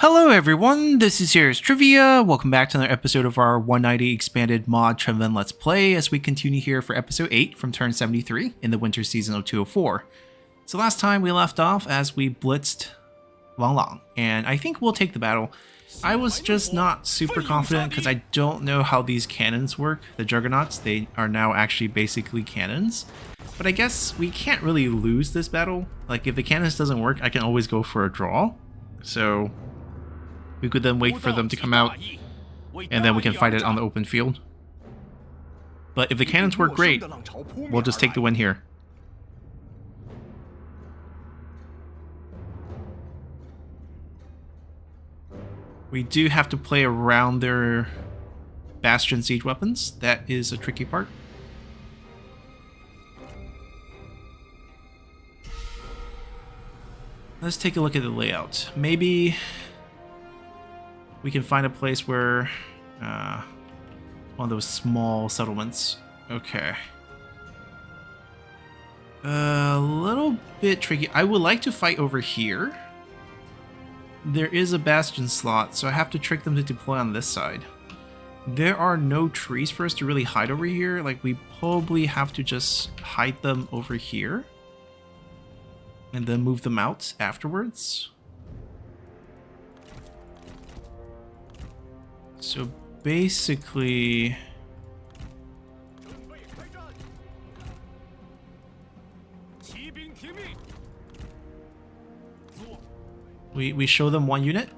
Hello everyone, this is Here's Trivia. Welcome back to another episode of our 190 expanded mod Chen Wen Let's Play as we continue here for episode 8 from turn 73 in the winter season of 204. So last time we left off as we blitzed Lang, and I think we'll take the battle. I was just not super confident because I don't know how these cannons work, the Juggernauts. They are now actually basically cannons. But I guess we can't really lose this battle. Like if the cannons doesn't work, I can always go for a draw. So we could then wait for them to come out, and then we can fight it on the open field. But if the cannons work great, we'll just take the win here. We do have to play around their Bastion siege weapons. That is a tricky part. Let's take a look at the layout. Maybe we can find a place where one of those small settlements. Okay. A little bit tricky. I would like to fight over here. There is a bastion slot, so I have to trick them to deploy on this side. There are no trees for us to really hide over here. Like, we probably have to just hide them over here and then move them out afterwards. So basically, we show them one unit.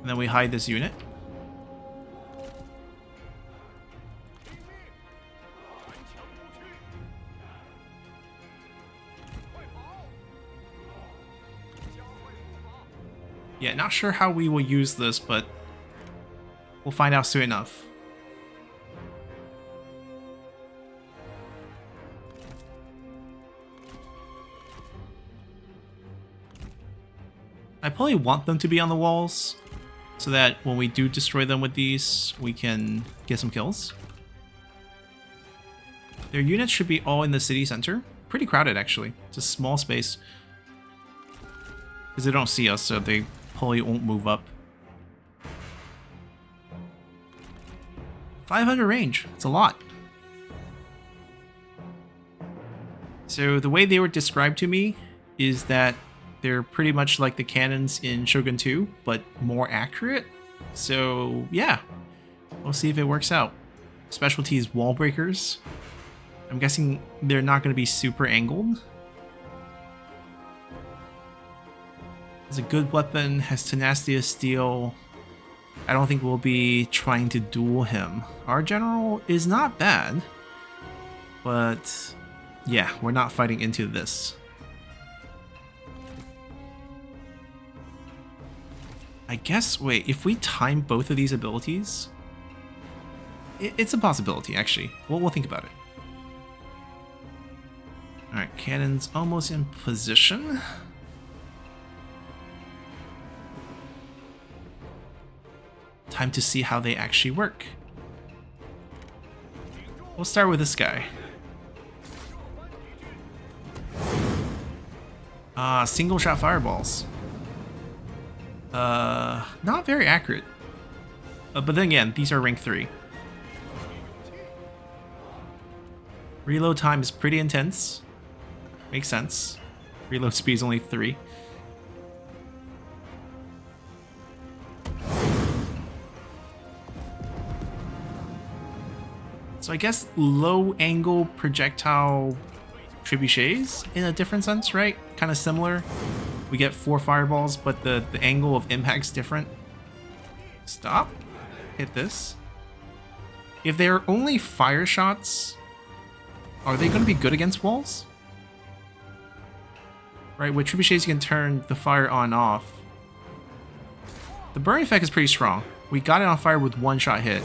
And then we hide this unit. Yeah, not sure how we will use this, but we'll find out soon enough. I probably want them to be on the walls, so that when we do destroy them with these, we can get some kills. Their units should be all in the city center. Pretty crowded, actually. It's a small space. Because they don't see us, so they probably won't move up. 500 range. It's a lot. So the way they were described to me is that they're pretty much like the cannons in Shogun 2, but more accurate. So yeah, we'll see if it works out. Specialty is wall breakers. I'm guessing they're not going to be super angled. It's a good weapon, has tenacity of steel. I don't think we'll be trying to duel him. Our general is not bad, but yeah, we're not fighting into this. I guess, wait, if we time both of these abilities, it's a possibility, actually. We'll think about it. Alright, cannon's almost in position. Time to see how they actually work. We'll start with this guy. Single shot fireballs. Not very accurate. But then again, these are rank 3. Reload time is pretty intense. Makes sense. Reload speed is only 3. So I guess low angle projectile trebuchets in a different sense, right? Kind of similar. We get 4 fireballs, but the angle of impact's different. Stop. Hit this. If they're only fire shots, are they going to be good against walls? Right, with trebuchets you can turn the fire on and off. The burn effect is pretty strong. We got it on fire with 1-shot hit.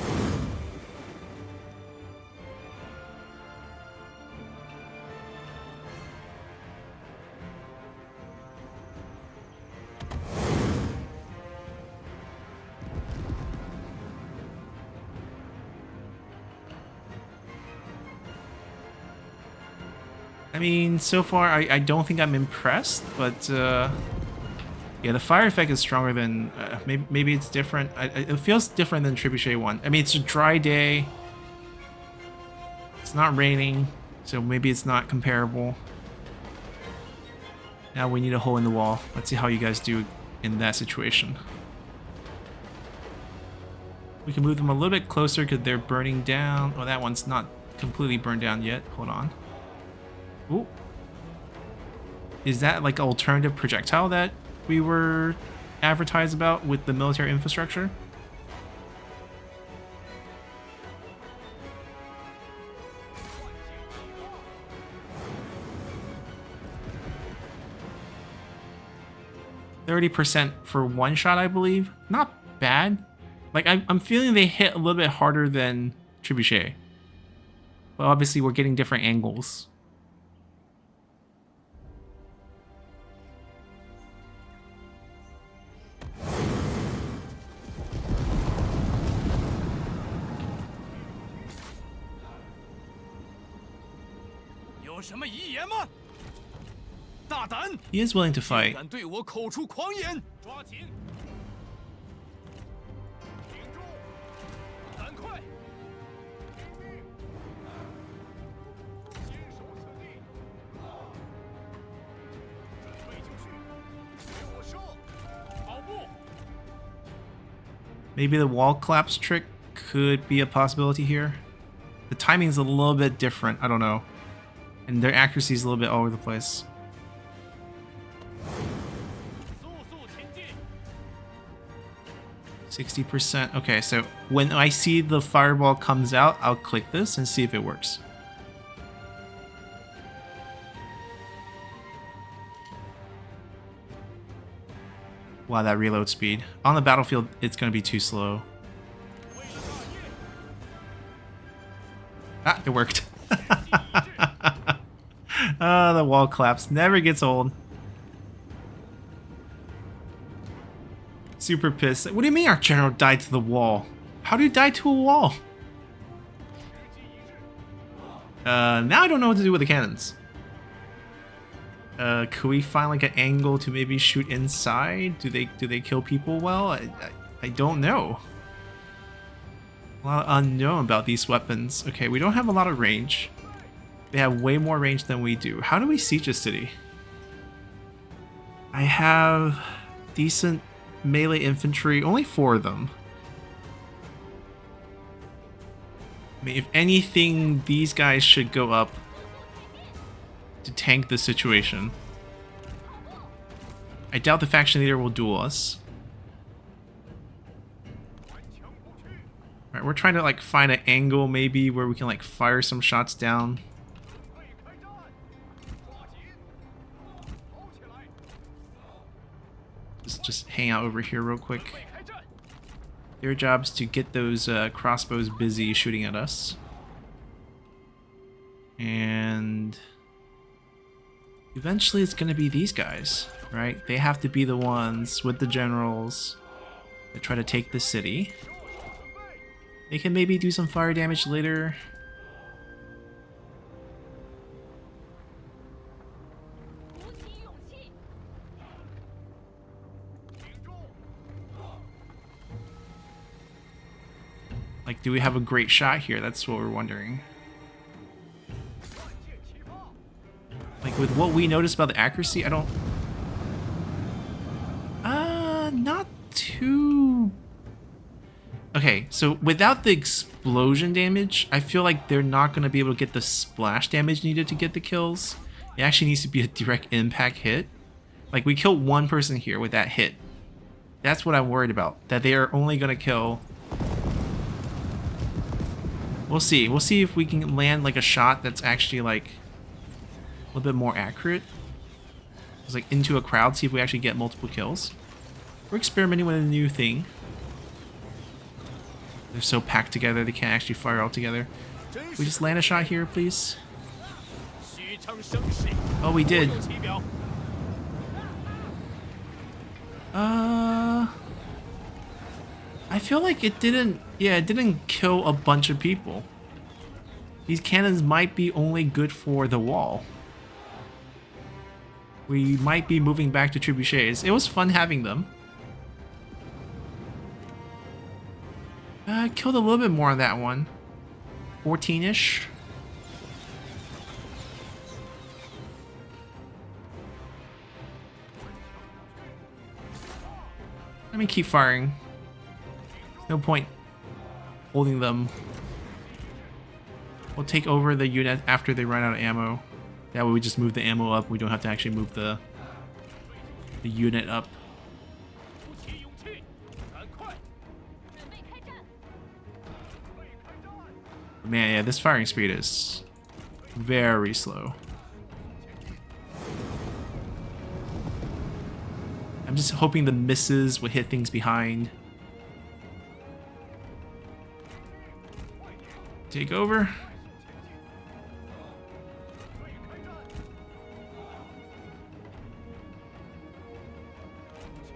I mean, so far I don't think I'm impressed, but yeah, the fire effect is stronger than maybe it's different. It feels different than Trebuchet 1. I mean, it's a dry day. It's not raining, so maybe it's not comparable. Now we need a hole in the wall. Let's see how you guys do in that situation. We can move them a little bit closer because they're burning down. Oh, that one's not completely burned down yet. Hold on. Ooh. Is that like an alternative projectile that we were advertised about with the military infrastructure? %30 for one shot, I believe. Not bad. Like, I'm feeling they hit a little bit harder than Trebuchet. But obviously, we're getting different angles. He is willing to fight. Maybe the wall collapse trick could be a possibility here. The timing's a little bit different, I don't know. And their accuracy is a little bit all over the place. %60%. Okay, so when I see the fireball comes out, I'll click this and see if it works. Wow, that reload speed. On the battlefield, it's going to be too slow. Ah, it worked. Ah, the wall collapse never gets old. Super pissed. What do you mean our general died to the wall? How do you die to a wall? Now I don't know what to do with the cannons. Could we find like an angle to maybe shoot inside? Do they kill people well? I don't know. A lot of unknown about these weapons. Okay, we don't have a lot of range. They have way more range than we do. How do we siege a city? I have decent melee infantry, only 4 of them. I mean, if anything, these guys should go up to tank the situation. I doubt the faction leader will duel us. Alright, we're trying to like find an angle maybe where we can like fire some shots down. Just hang out over here real quick. Their job is to get those crossbows busy shooting at us. And eventually it's going to be these guys, right? They have to be the ones with the generals that try to take the city. They can maybe do some fire damage later. Like, do we have a great shot here? That's what we're wondering. Like, with what we noticed about the accuracy, I don't... not too... Okay, so without the explosion damage, I feel like they're not going to be able to get the splash damage needed to get the kills. It actually needs to be a direct impact hit. Like, we killed one person here with that hit. That's what I'm worried about. That they are only going to kill... We'll see. We'll see if we can land like a shot that's actually like a little bit more accurate. It's like into a crowd, see if we actually get multiple kills. We're experimenting with a new thing. They're so packed together they can't actually fire all together. Can we just land a shot here, please? Oh, we did. I feel like it didn't, yeah, it didn't kill a bunch of people. These cannons might be only good for the wall. We might be moving back to trebuchets. It was fun having them. Killed a little bit more on that one. 14-ish. Let me keep firing. No point holding them. We'll take over the unit after they run out of ammo. That way we just move the ammo up. We don't have to actually move the unit up. Man, yeah, this firing speed is very slow. I'm just hoping the misses will hit things behind. Take over.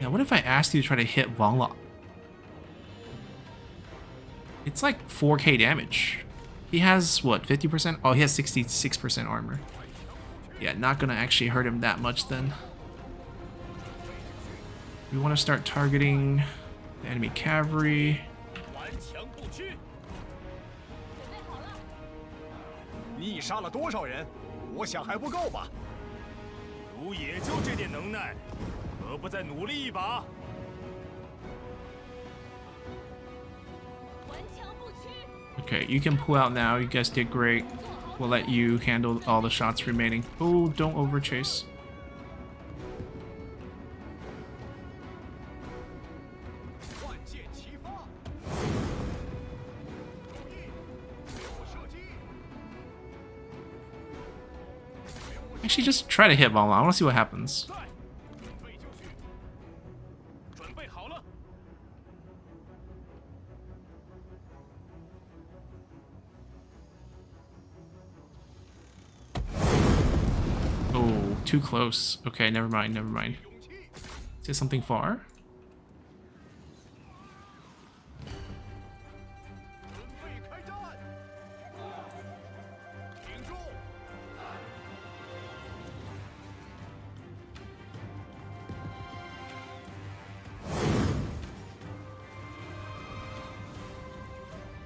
Yeah, what if I asked you to try to hit Wang Lao? It's like 4k damage. He has, what, 50%? Oh, he has 66% armor. Yeah, not gonna actually hurt him that much then. We want to start targeting the enemy cavalry. Okay, you can pull out now. You guys did great. We'll let you handle all the shots remaining. Oh, don't overchase. Actually, just try to hit Wang Lao. I want to see what happens. Oh, too close. Okay, never mind, never mind. Is it something far?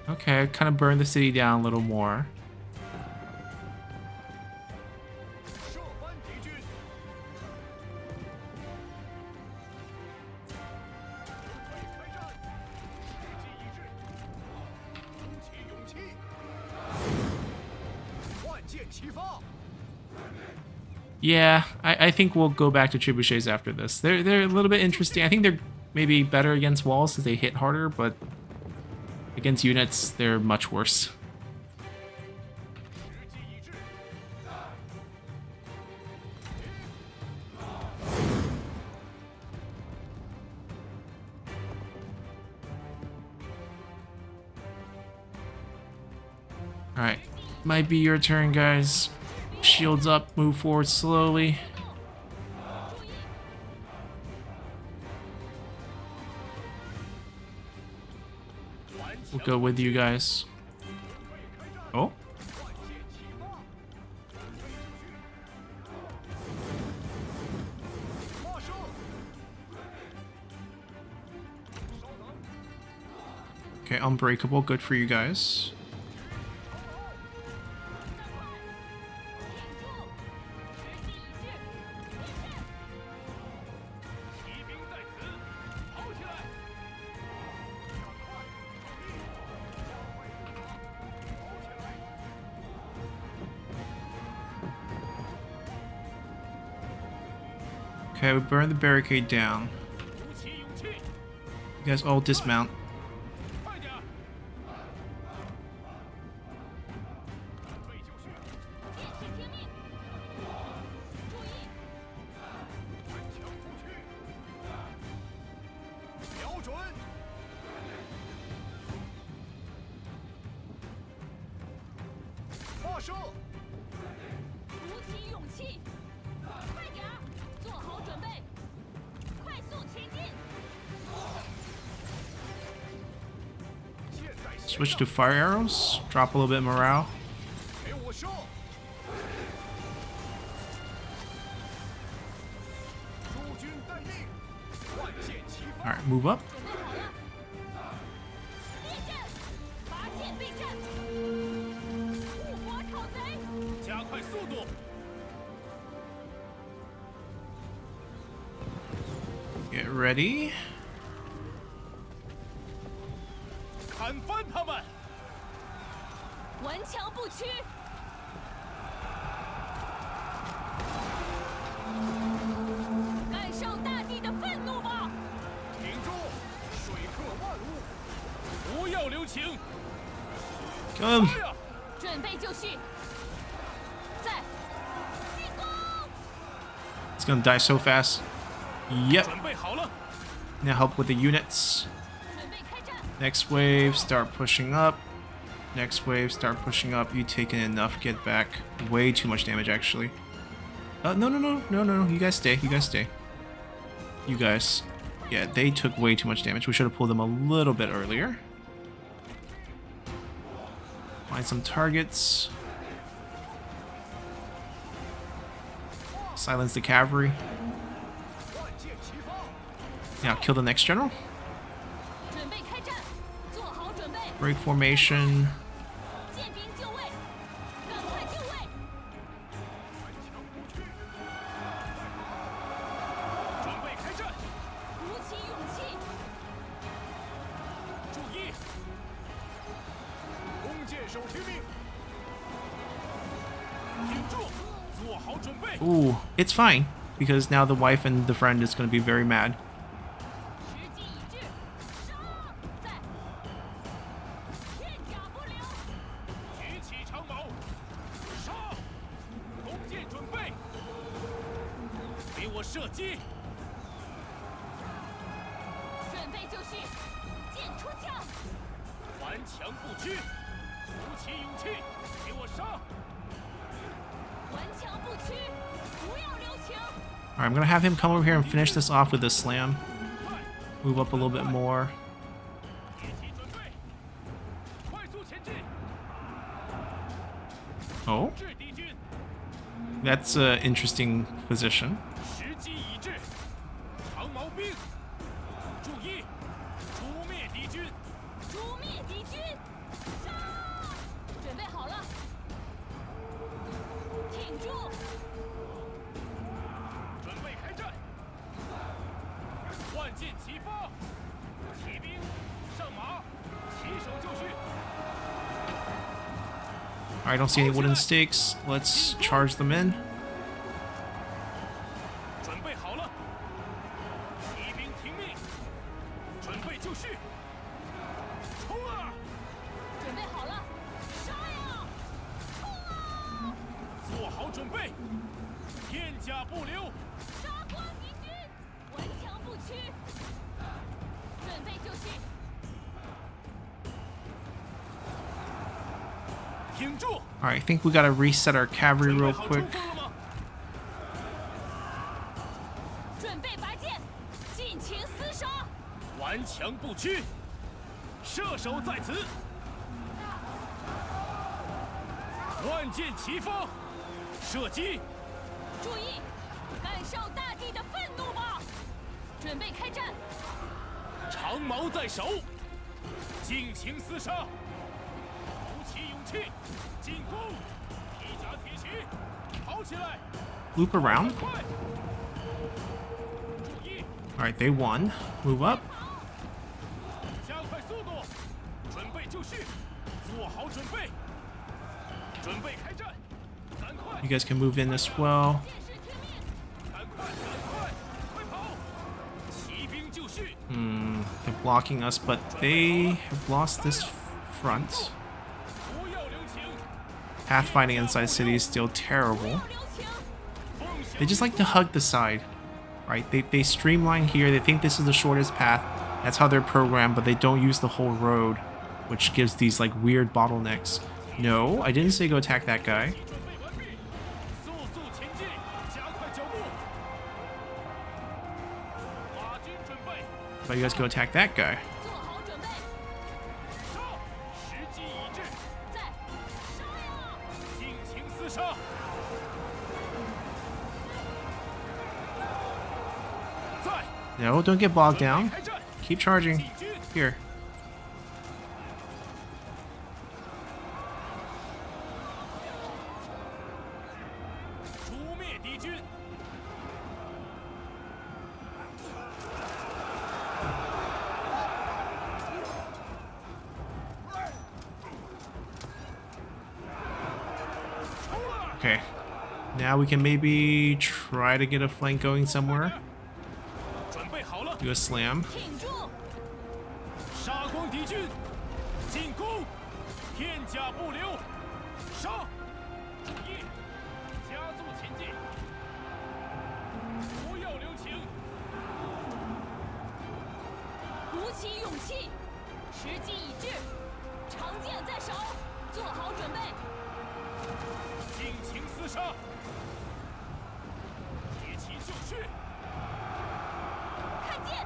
Okay, kind of burn the city down a little more. Yeah, I think we'll go back to trebuchets after this. They're a little bit interesting. I think they're maybe better against walls because they hit harder, but against units, they're much worse. Alright, might be your turn, guys. Shields up, move forward slowly. We'll go with you guys. Oh? Okay, unbreakable, good for you guys. Okay, we burn the barricade down. You guys all dismount. Switch to fire arrows, drop a little bit of morale. Alright, move up. 列阵，拔剑备战，护国讨贼，加快速度， Get ready. 砍翻他们！ 顽强不屈。感受大地的愤怒吧！ 挺住，水克万物，不要留情！ Kill him. 来呀！ 准备就绪，在进攻！ He's gonna die so fast. Yep. 准备好了， Now help with the units. 准备开战！ Next wave, start pushing up. Next wave, start pushing up. You taken enough. Get back. Way too much damage, actually. No. You guys stay. You guys stay. You guys. Yeah, they took way too much damage. We should have pulled them a little bit earlier. Find some targets. Silence the cavalry. 万箭齐发！ Now kill the next general. 准备开战，做好准备， Break formation. 剑兵就位，赶快就位！ 准备开战！ 鼓起勇气， 注意，弓箭手听命，挺住，做好准备。 Ooh, it's fine. Because now the wife and the friend is going to be very mad. 时机已至，杀！在，片甲不留， 举起长矛，杀！弓箭准备，给我射击！ 准备就绪，剑出鞘， 顽强不屈，鼓起勇气，给我杀！ 顽强不屈，不要留情。 Alright, I'm going to have him come over here and finish this off with a slam. Move up a little bit more. 一起准备，快速前进， Oh, 制敌军， that's an interesting position. 时机已至，长矛兵，注意，诛灭敌军， 诛灭敌军，杀！准备好了，挺住， 准备开战，万箭齐发，骑兵上马，起手就绪， Alright, I don't see any wooden stakes. Let's charge them in. 准备好了，骑兵听命，准备就绪，冲啊！ 准备好了，杀呀！冲啊！ 做好准备，片甲不留， 杀光敌军，顽强不屈。准备就绪， 挺住！ Alright, I think we got to reset our cavalry 准备 real 好 quick. 冲锋了吗？ 准备拔剑，尽情厮杀。 顽强不屈，射手在此，万箭齐发，射击！ 注意，感受大地的愤怒吧！准备开战，长矛在手，尽情厮杀，鼓起勇气，进攻！披甲铁骑，跑起来！ Loop around. 快！注意， Alright, they won. Move up. 加快速度，准备就绪，做好准备，准备开战，赶快！ You guys can move in as well. 剑士听命， 赶快，快跑！骑兵就绪， They're blocking us, but they have lost this front. 不要留情， Pathfinding inside city is still 不 terrible. 要留情。 奉献 They just like to hug the side, right? They streamline here. They think this is the shortest path. That's how they're programmed, but they don't use the whole road, which gives these like weird bottlenecks. No, I didn't say go attack that guy. 准备完毕，速速前进，加快脚步。法军准备， But you guys go attack that guy. 做好准备，杀！时机已至，在，杀呀！尽情厮杀。在， No, don't get bogged down. 开战， Keep charging. 进军， Here. 诛灭敌军。 Okay. Now we can maybe try to get a flank going somewhere. 准备好了， Do a slam. 挺住！ 杀光敌军，进攻，片甲不留，杀！一，加速前进，不要留情，鼓起勇气，时机已至，长剑在手，做好准备。尽情厮杀，提起就绪， 看剑，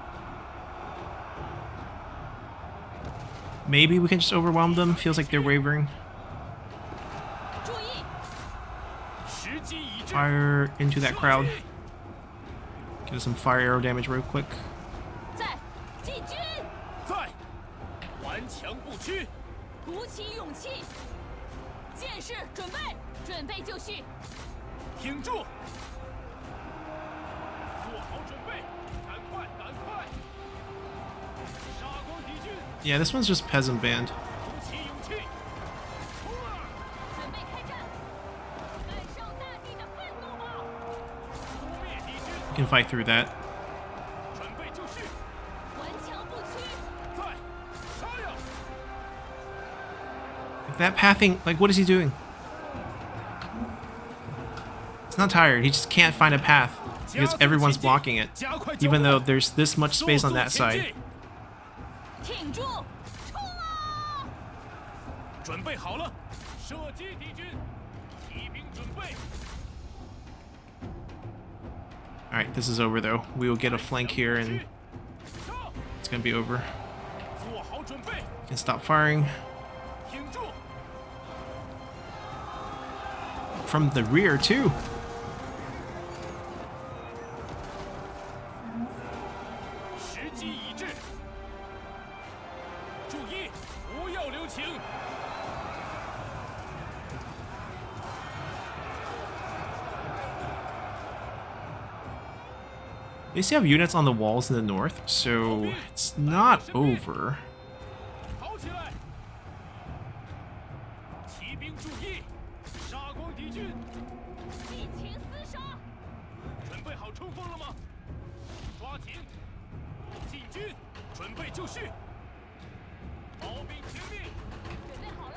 Maybe we can just overwhelm them. Feels like they're wavering. 注意！ 时机已至， Fire into that crowd. 射击 Get us some fire arrow damage real quick. 在进军，在，顽强不屈， 鼓起勇气，剑士准备，准备就绪。 挺住，做好准备，赶快，赶快，杀光敌军， Yeah, this one's just peasant band. 鼓起勇气，冲啊！ 准备开战，感受大地的愤怒吧！ 诛灭敌军， We can fight through that. 准备就绪， 顽强不屈， 在，杀呀！ Like that pathing, like what is he doing? He's not tired. He just can't find a path because everyone's blocking it. 加快脚步 Even though there's this much space on that 速速前 side. 进 挺住，冲啊！ 准备好了，射击敌军，骑兵准备， Alright, this is over though. We will get a flank here and 杀！ it's gonna be over. 做好准备， Can stop firing. 挺住， From the rear too. 时机已至，注意，不要留情。 They still have units on the walls in the north, so it's not over. 跑起来！骑兵注意，杀光敌军！尽情厮杀，准备好冲锋了吗？抓紧！进军！准备就绪！炮兵听命！准备好了，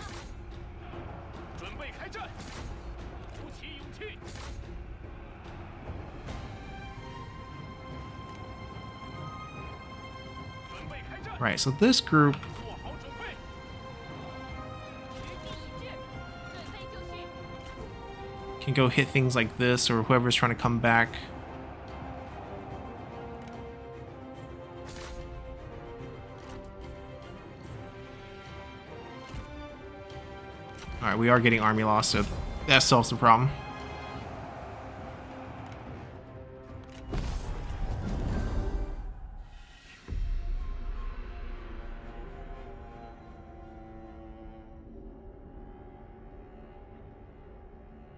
准备开战！鼓起勇气！准备开战！ Right, so this group 做好准备！时机已至，准备就绪。 can go hit things like this or whoever's trying to come back. Alright, we are getting army loss, so that solves the problem.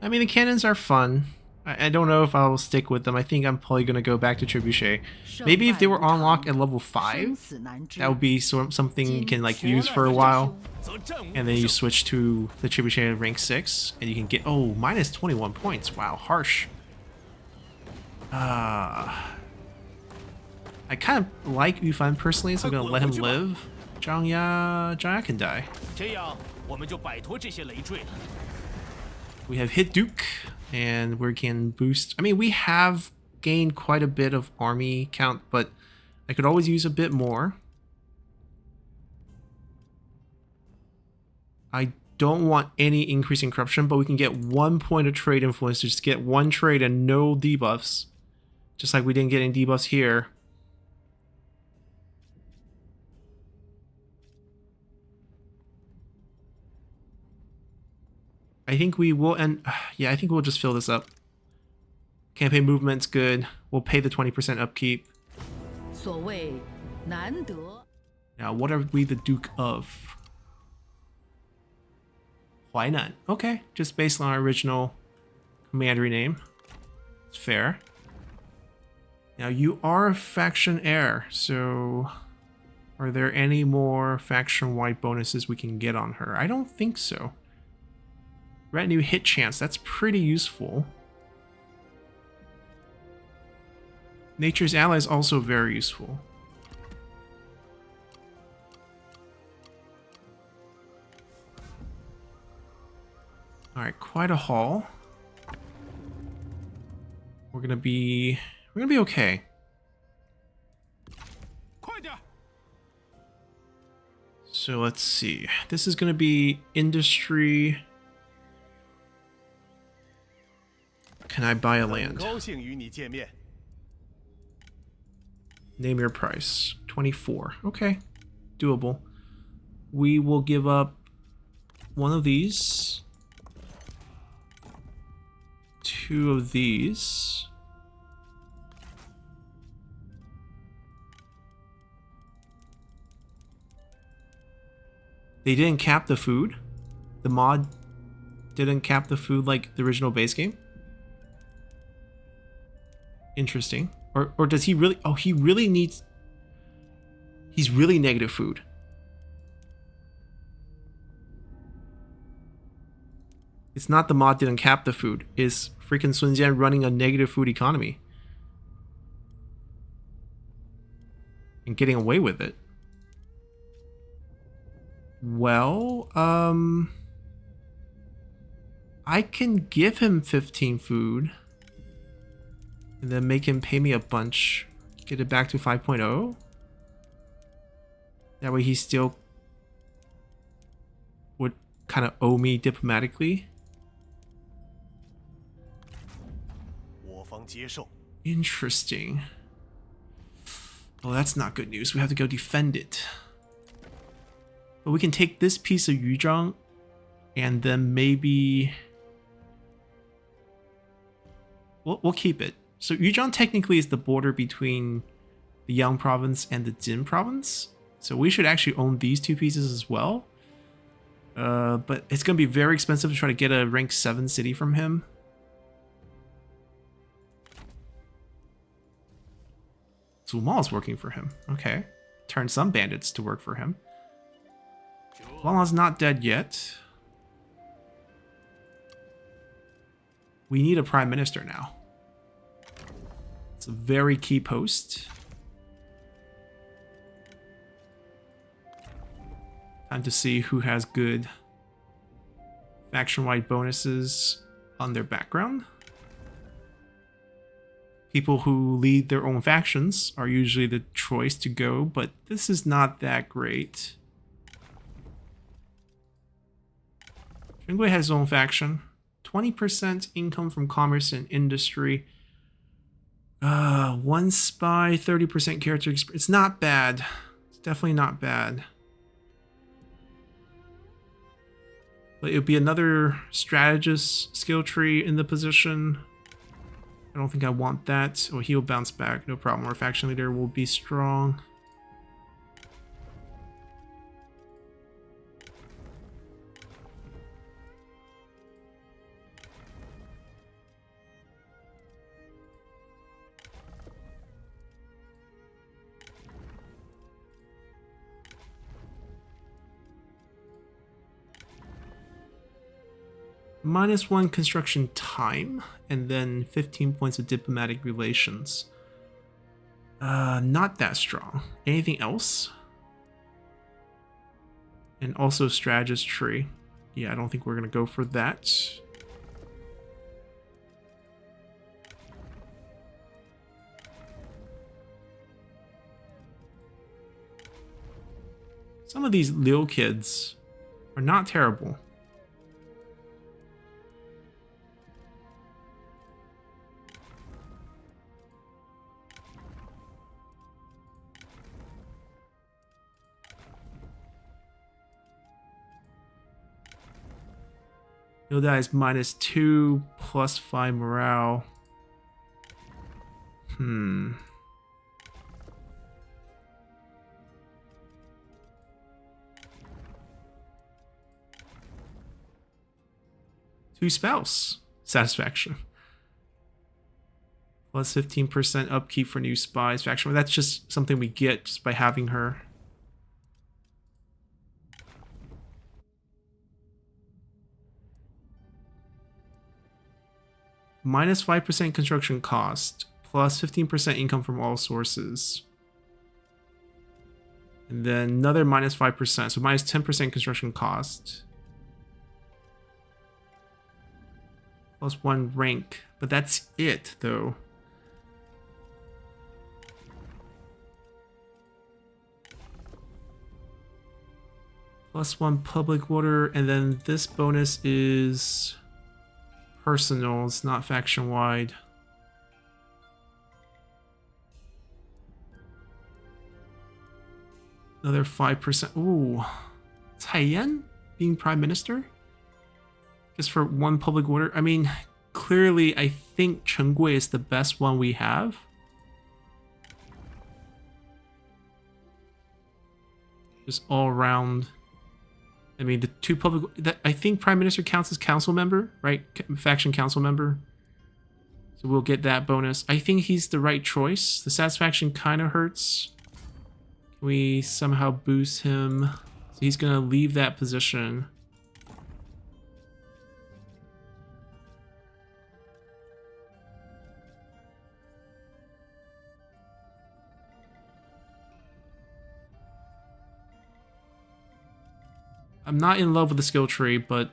I mean, the cannons are fun. I don't know if I'll stick with them. I think I'm probably going to go back to Trebuchet. Maybe if they were unlocked at level 5, that would be something you can like use for a while. 则战无 And then you switch to the Trebuchet at rank 6, and you can get, oh, minus 21 points. Wow, harsh. I kind of like Yufan personally, so I'm going to let him live. Zhang Ya can die. 这样我们就摆脱这些累赘了。 We have hit Duke, and we can boost. I mean, we have gained quite a bit of army count, but I could always use a bit more. I don't want any increase in corruption, but we can get 1 point of trade influence to just get 1 trade and no debuffs. Just like we didn't get any debuffs here. I think we will, and yeah, I think we'll just fill this up. Campaign movement's good. We'll pay the 20% upkeep. 所谓难得。 Now, what are we the Duke of? Huainan. Okay, just based on our original commandery name. It's fair. Now, you are a faction heir, so are there any more faction-wide bonuses we can get on her? I don't think so. Retinue hit chance, that's pretty useful. Nature's Ally is also very useful. Alright, quite a haul. We're gonna be okay. 快点！ So let's see. This is gonna be industry. Can I buy a 很 land? 高兴与你见面。 Name your price. 24. Okay. Doable. We will give up one of these. Two of these. They didn't cap the food. The mod didn't cap the food like the original base game. Interesting. Or does he really? Oh, he really needs. He's really negative food. It's not the mod didn't cap the food. It's freaking Sun Jian running a negative food economy. And getting away with it. Well, I can give him 15 food. And then make him pay me a bunch. Get it back to 5.0. That way he still would kind of owe me diplomatically. 我方接受。 Interesting. Well, that's not good news. We have to go defend it. But we can take this piece of Yuzhang and then maybe... We'll keep it. So Yuzhang technically is the border between the Yang province and the Jin province. So we should actually own these two pieces as well. But it's going to be very expensive to try to get a rank 7 city from him. Zuma is working for him. Okay. Turn some bandits to work for him. Huang's not dead yet. We need a prime minister now. It's a very key post. Time to see who has good faction-wide bonuses on their background. People who lead their own factions are usually the choice to go, but this is not that great. Chen Wen has his own faction. 20% income from commerce and industry. 1 spy, 30% character experience. It's not bad. It's definitely not bad. But it would be another strategist skill tree in the position. I don't think I want that. Oh, he'll bounce back. No problem. Our faction leader will be strong. -1 construction time, and then 15 points of diplomatic relations. Not that strong. Anything else? And also strategist tree. Yeah, I don't think we're gonna go for that. Some of these Liu kids are not terrible. No, that is -2 +5 morale. New spouse satisfaction. Plus 15% upkeep for new spies faction. That's just something we get just by having her. Minus 5% construction cost. Plus 15% income from all sources. And then another minus 5%. So minus 10% construction cost. Plus 1 rank. But that's it, though. Plus 1 public order. And then this bonus is personal. It's not faction-wide. Another 5%. Ooh. Cai Yan being prime minister? Just for 1 public order. I mean, clearly, I think Chen Wen is the best one we have. Just all around. I mean, the 2 public... I think prime minister counts as council member, right? Faction council member. So we'll get that bonus. I think he's the right choice. The satisfaction kind of hurts. Can we somehow boost him? So he's going to leave that position. I'm not in love with the skill tree, but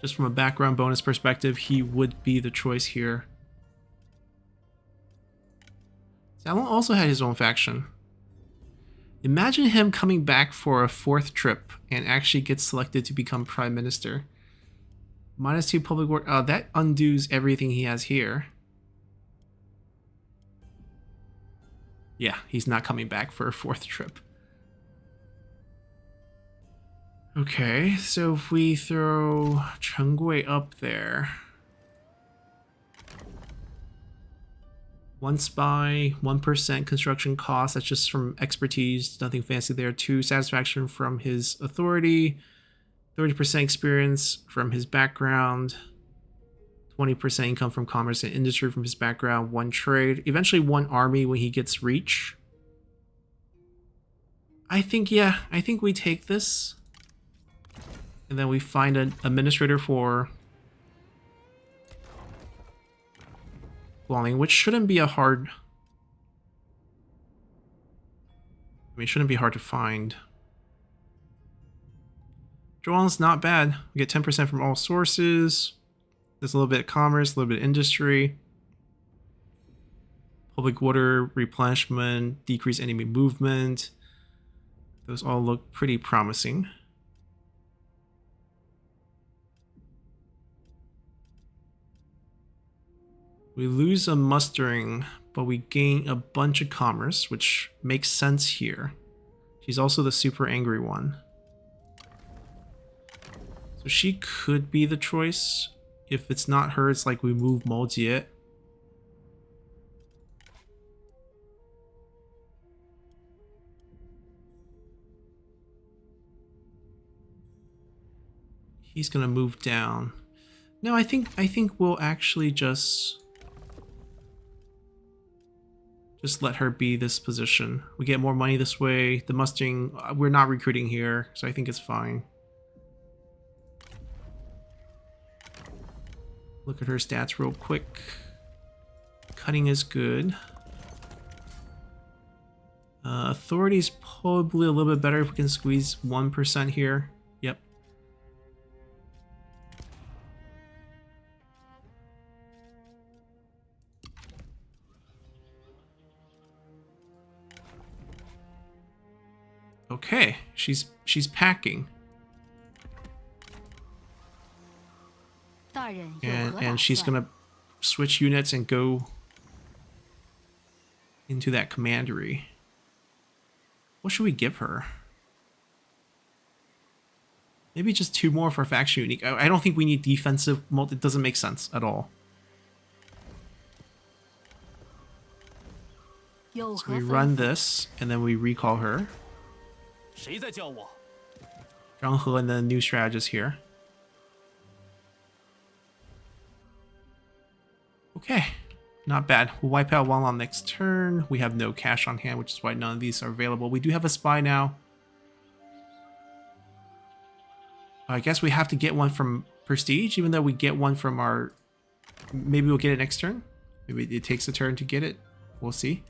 just from a background bonus perspective, he would be the choice here. Talon also had his own faction. Imagine him coming back for a 4th trip and actually gets selected to become prime minister. Minus 2 public work. Oh, that undoes everything he has here. Yeah, he's not coming back for a 4th trip. Okay, so if we throw Chen Wen up there. 1 spy, 1% construction cost, that's just from expertise, nothing fancy there. 2 satisfaction from his authority, 30% experience from his background, 20% income from commerce and industry from his background, 1 trade, eventually 1 army when he gets reach. I think we take this. And then we find an administrator for Guangling, which shouldn't be a hard... I mean, it shouldn't be hard to find. Zhuang's not bad. We get 10% from all sources. There's a little bit of commerce, a little bit of industry. Public water, replenishment, decrease enemy movement. Those all look pretty promising. We lose a mustering, but we gain a bunch of commerce, which makes sense here. She's also the super angry one. So she could be the choice. If it's not her, it's like we move Mo Jie. He's gonna move down. No, I think we'll actually just let her be this position. We get more money this way. The mustering, we're not recruiting here, so I think it's fine. Look at her stats real quick. Cutting is good. Authority is probably a little bit better if we can squeeze 1% here. Yep. Okay, she's packing. And she's gonna switch units and go into that commandery. What should we give her? Maybe just 2 more for faction unique. I don't think we need defensive. It doesn't make sense at all. So we run this and then we recall her. 谁在叫我？ Zhang He and the new strategist here. Okay, not bad. We'll wipe out Wanlong next turn. We have no cash on hand, which is why none of these are available. We do have a spy now. I guess we have to get one from Prestige, even though we get one from our... Maybe we'll get it next turn. Maybe it takes a turn to get it. We'll see.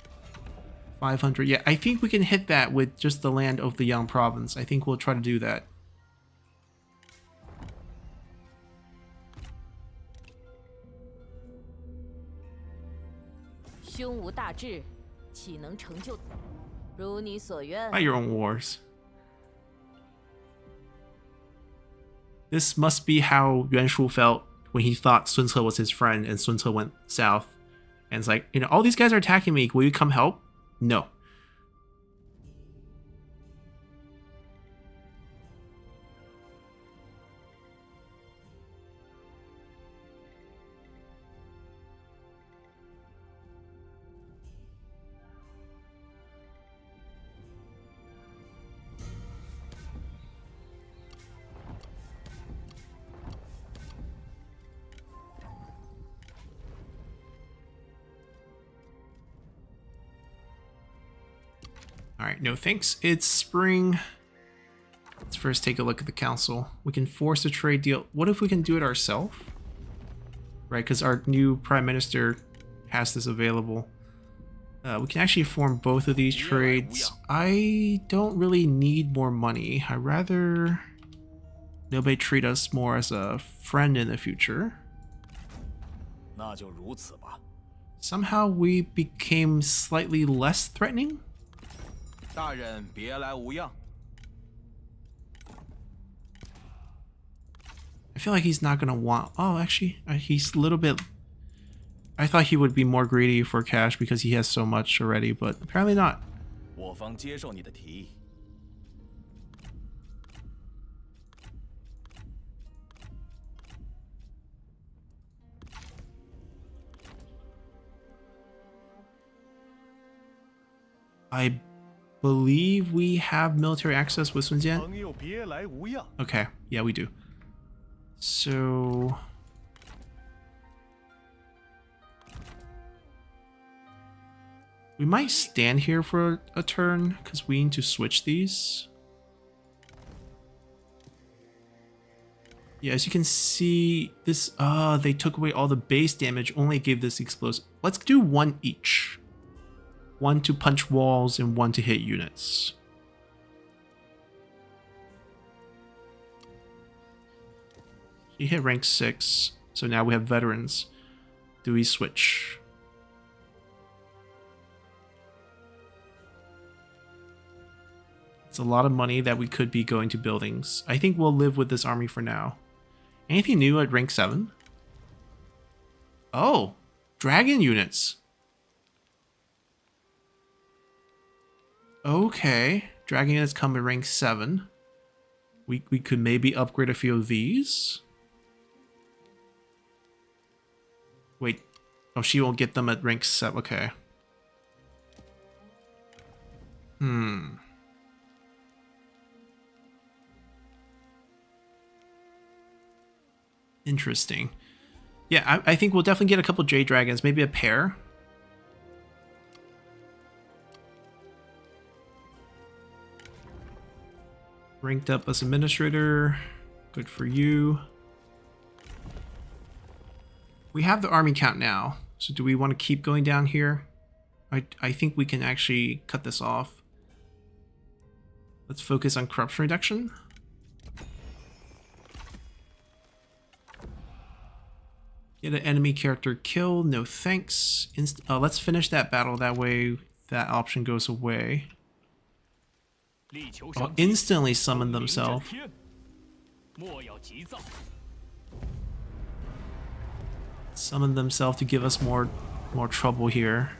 500. Yeah, I think we can hit that with just the land of the Yang province. I think we'll try to do that. Fight your own wars. This must be how Yuan Shu felt when he thought Sun Ce was his friend and Sun Ce went south. And it's like, you know, all these guys are attacking me. Will you come help? No. Alright, no thanks. It's spring. Let's first take a look at the council. We can force a trade deal. What if we can do it ourselves? Right, because our new prime minister has this available. We can actually form both of these trades. I don't really need more money. I'd rather nobody treat us more as a friend in the future. Somehow we became slightly less threatening. I feel like he's not gonna want... Oh, actually, he's a little bit... I thought he would be more greedy for cash because he has so much already, but apparently not. I believe we have military access with Sun Jian. Okay, yeah, we do. So... we might stand here for a turn, because we need to switch these. Yeah, as you can see, this... they took away all the base damage, only gave this explosive. Let's do one each. One to punch walls and one to hit units. He hit rank 6, so now we have veterans. Do we switch? It's a lot of money that we could be going to buildings. I think we'll live with this army for now. Anything new at rank 7? Oh, dragon units. Okay, dragon units come at rank 7. We could maybe upgrade a few of these. Wait, oh, she won't get them at rank 7. Okay. Interesting. Yeah, I think we'll definitely get a couple Jade Dragons, maybe a pair. Ranked up as administrator. Good for you. We have the army count now. So do we want to keep going down here? I think we can actually cut this off. Let's focus on corruption reduction. Get an enemy character killed. No thanks. Let's finish that battle. That way that option goes away. Oh, instantly summon themselves. Summon themselves to give us more trouble here.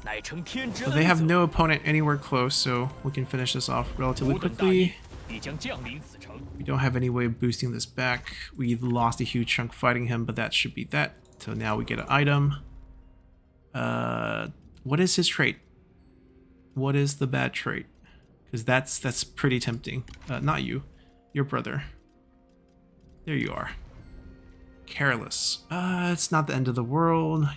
But they have no opponent anywhere close, so we can finish this off relatively quickly. We don't have any way of boosting this back. We lost a huge chunk fighting him, but that should be that. So now we get an item. What is his trait? What is the bad trait? Because that's pretty tempting. Not you. Your brother. There you are. Careless. It's not the end of the world.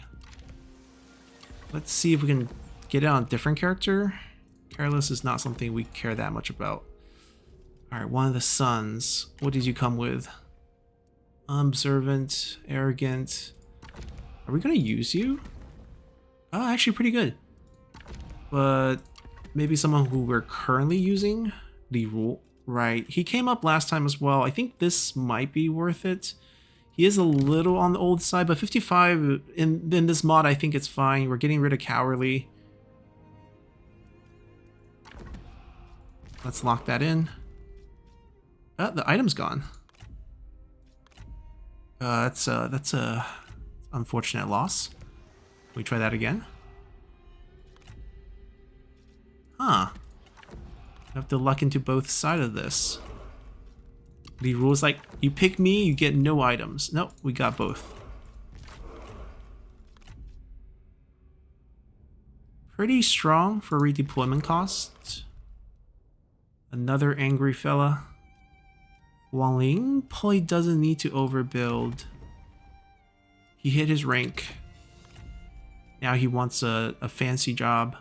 Let's see if we can get it on a different character. Careless is not something we care that much about. Alright, one of the sons. What did you come with? Observant, arrogant. Are we gonna use you? Oh, actually pretty good. But maybe someone who we're currently using? The rule. Right. He came up last time as well. I think this might be worth it. He is a little on the old side, but 55 in this mod, I think it's fine. We're getting rid of Cowardly. Let's lock that in. The item's gone. That's a unfortunate loss. Can we try that again? Huh. You have to luck into both sides of this. The rules like, you pick me, you get no items. Nope, we got both. Pretty strong for redeployment cost. Another angry fella. Wang Ling probably doesn't need to overbuild. He hit his rank. Now he wants a fancy job.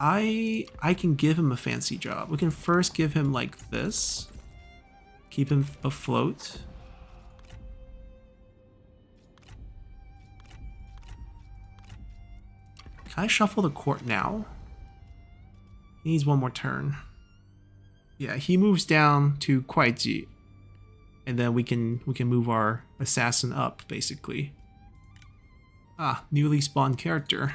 I can give him a fancy job. We can first give him like this. Keep him afloat. Can I shuffle the court now? He needs one more turn. Yeah, he moves down to Kuaiji. And then we can move our assassin up, basically. Ah, newly spawned character.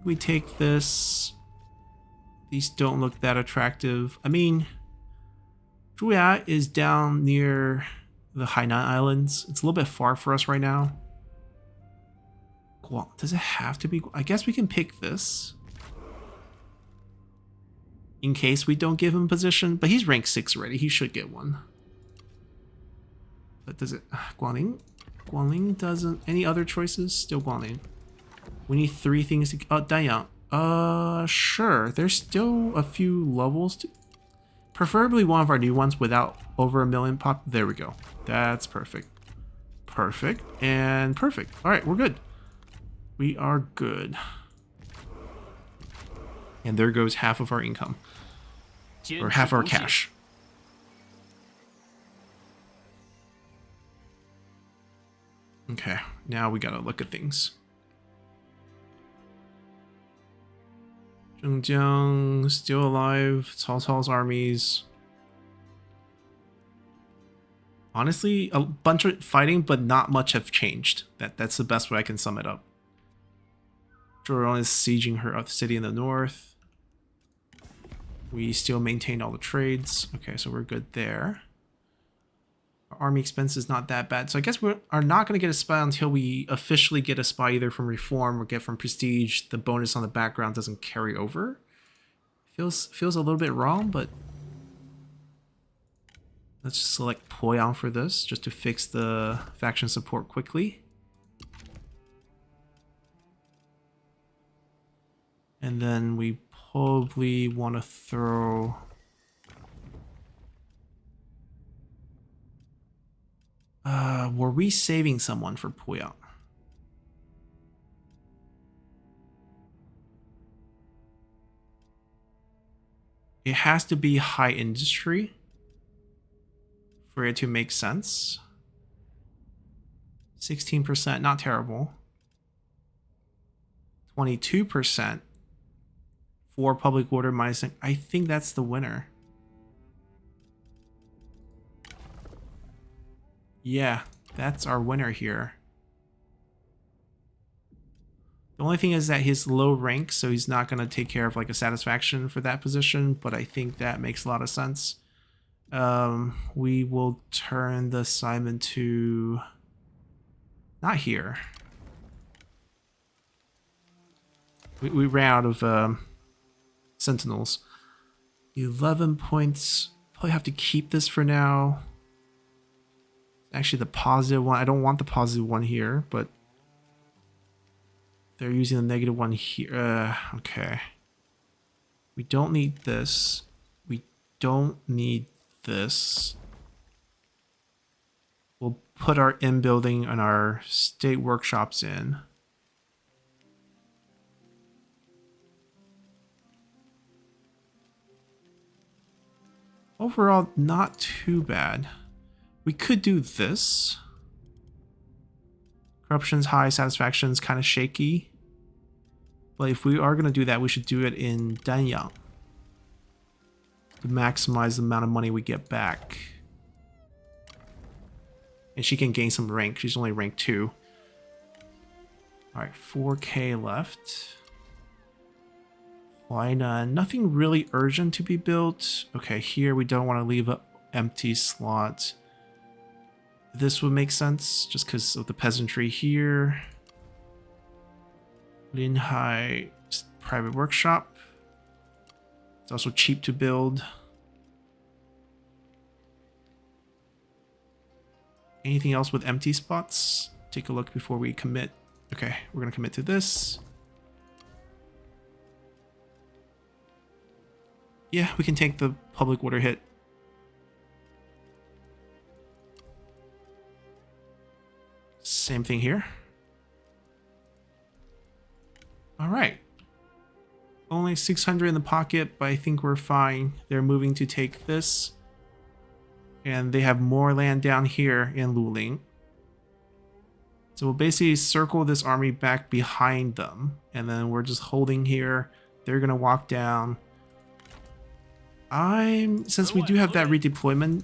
We take this. These don't look that attractive. I mean, Zhuya is down near the Hainan Islands. It's a little bit far for us right now. Does it have to be? I guess we can pick this. In case we don't give him position. But he's rank 6 already. He should get one. But does it? Guangling? Guangling doesn't. Any other choices? Still Guangling. We need 3 things to... Oh, Danyang. Sure. There's still a few levels to... Preferably one of our new ones without over 1 million pop. There we go. That's perfect. Perfect. And perfect. Alright, we're good. We are good. And there goes half of our income. Or half our cash. Okay, now we gotta look at things. Zhengjiang still alive. Cao Cao's armies. Honestly, a bunch of fighting, but not much have changed. That's the best way I can sum it up. Zhuorong is sieging her city in the north. We still maintain all the trades. Okay, so we're good there. Our army expense is not that bad. So I guess we are not going to get a spy until we officially get a spy either from Reform or get from Prestige. The bonus on the background doesn't carry over. Feels a little bit wrong, but let's just select Poyang for this, just to fix the faction support quickly. And then we probably want to throw... were we saving someone for Poyang? It has to be high industry for it to make sense. 16%, not terrible. 22% for public order minus... I think that's the winner. Yeah, that's our winner here. The only thing is that he's low rank, so he's not going to take care of like a satisfaction for that position, but I think that makes a lot of sense. We will turn the assignment to... not here. We ran out of sentinels. 11 points. Probably have to keep this for now. Actually, the positive one. I don't want the positive one here, but They're using the -1 here. Okay. We don't need this. We don't need this. We'll put our in-building and our state workshops in. Overall, not too bad. We could do this. Corruption's high, satisfaction's kind of shaky. But if we are going to do that, we should do it in Danyang to maximize the amount of money we get back. And she can gain some rank. She's only rank 2. Alright, 4K left. Why not? Nothing really urgent to be built. Okay, here we don't want to leave an empty slot. This would make sense just because of the peasantry here. Linhai private workshop. It's also cheap to build. Anything else with empty spots? Take a look before we commit. Okay, we're gonna commit to this. Yeah, we can take the public water hit. Same thing here. All right. Only 600 in the pocket, but I think we're fine. They're moving to take this. And they have more land down here in Luling. So we'll basically circle this army back behind them. And then we're just holding here. They're going to walk down. Since we do have that redeployment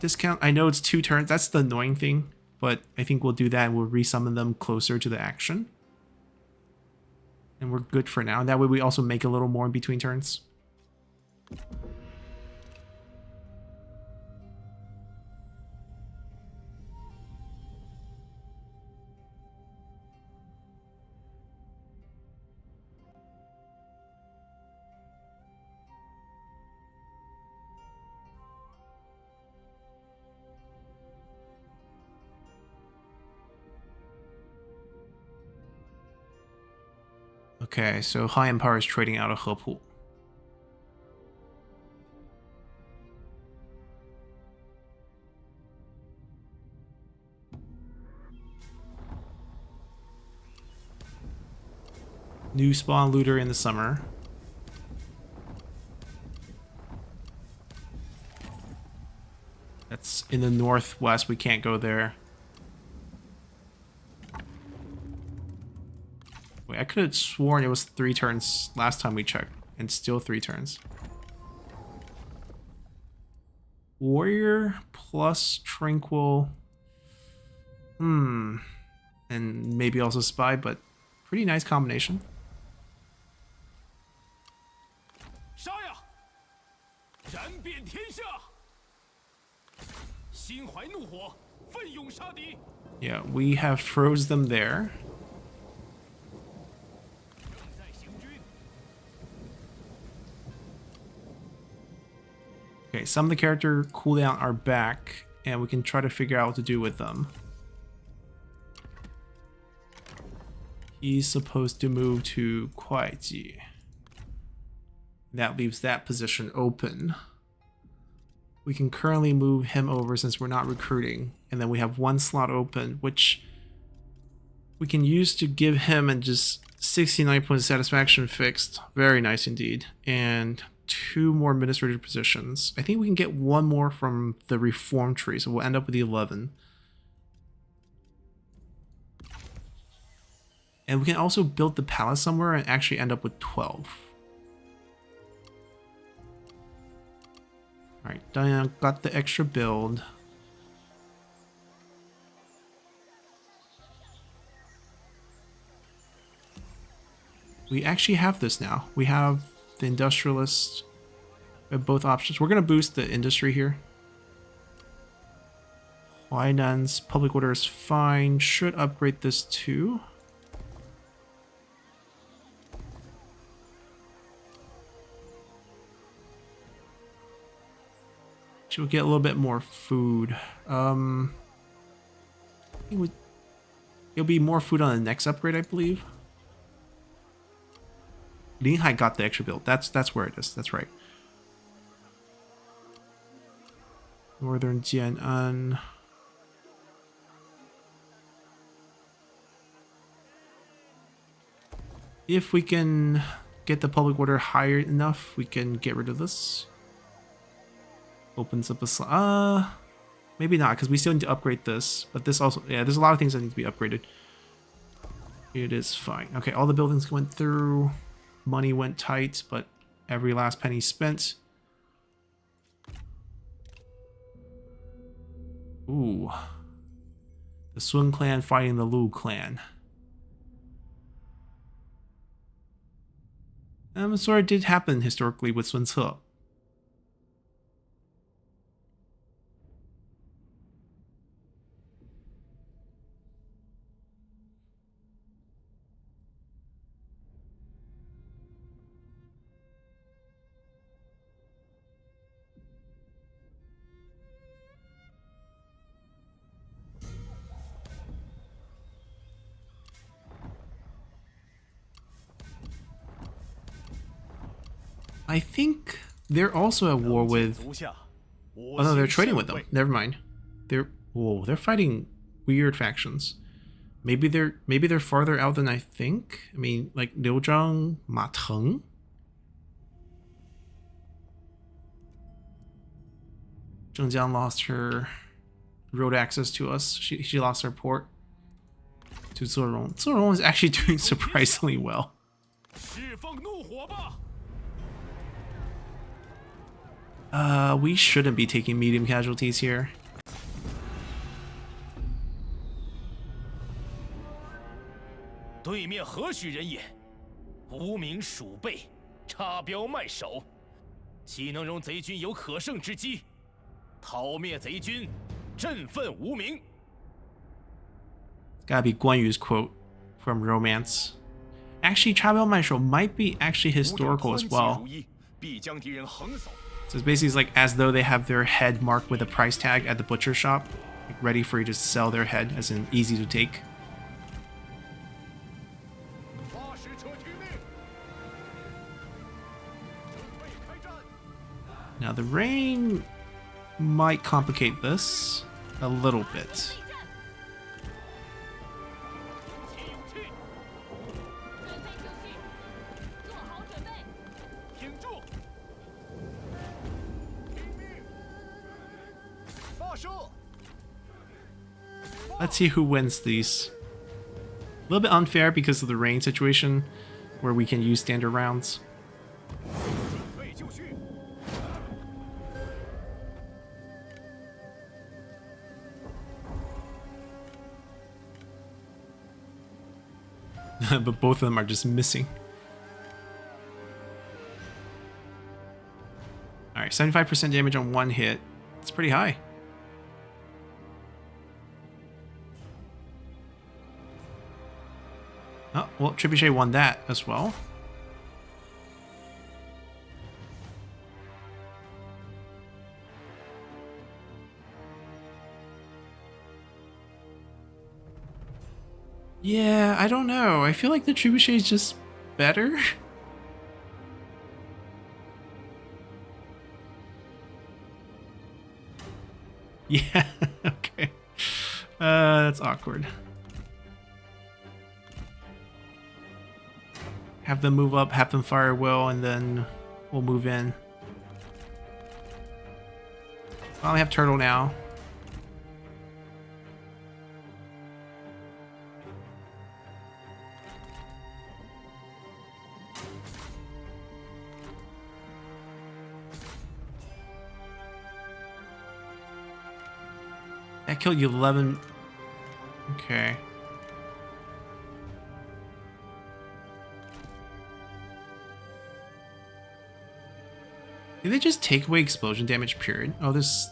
discount, I know it's 2 turns. That's the annoying thing. But I think we'll do that and we'll resummon them closer to the action. And we're good for now. That way we also make a little more in between turns. Okay, so High Empire is trading out of Hepu. New spawn looter in the summer. That's in the northwest, we can't go there. Wait, I could have sworn it was 3 turns last time we checked, and still 3 turns. Warrior plus Tranquil. And maybe also Spy, but pretty nice combination. 杀呀！燃遍天下！心怀怒火，奋勇杀敌。 Yeah, we have froze them there. Okay, some of the character cooldown are back, and we can try to figure out what to do with them. He's supposed to move to Kuaiji. That leaves that position open. We can currently move him over since we're not recruiting, and then we have 1 slot open, which we can use to give him and just 69 points satisfaction fixed. Very nice indeed. And 2 more administrative positions. I think we can get 1 more from the reform tree, so we'll end up with the 11. And we can also build the palace somewhere and actually end up with 12. Alright, Diana got the extra build. We actually have this now. We have the industrialist. We have both options. We're going to boost the industry here. Huainan's public order is fine. Should upgrade this too. Should get a little bit more food. It'll be more food on the next upgrade, I believe. Linhai got the extra build. That's where it is. That's right. Northern Jian'an. If we can get the public order higher enough, we can get rid of this. Opens up a maybe not, because we still need to upgrade this. But this also, yeah, there's a lot of things that need to be upgraded. It is fine. Okay, all the buildings went through. Money went tight, but every last penny spent. Ooh. The Sun clan fighting the Lu clan. Sort of did happen historically with Sun Ce. I think they're also at war with... Oh no, they're trading with them. Never mind. They're fighting weird factions. Maybe they're farther out than I think. I mean, like Liuzhang, Ma Teng. Zhengjiang lost her road access to us. She lost her port to Zhurong. Zhurong is actually doing surprisingly well. We shouldn't be taking medium casualties here. Gotta be Guan Yu's quote from Romance. Actually, 差标卖首 might be actually historical as well. So it's basically like as though they have their head marked with a price tag at the butcher shop, like ready for you to sell their head, as in easy to take. Now the rain might complicate this a little bit. Let's see who wins these. A little bit unfair because of the rain situation, where we can use standard rounds. But both of them are just missing. Alright, 75% damage on one hit. It's pretty high. Oh, well, Trebuchet won that as well. Yeah, I don't know. I feel like the Trebuchet is just better. Yeah, okay. That's awkward. Have them move up, have them fire well, and then we'll move in. I only have turtle now. That killed you 11. Okay. Did they just take away explosion damage, period? Oh, this...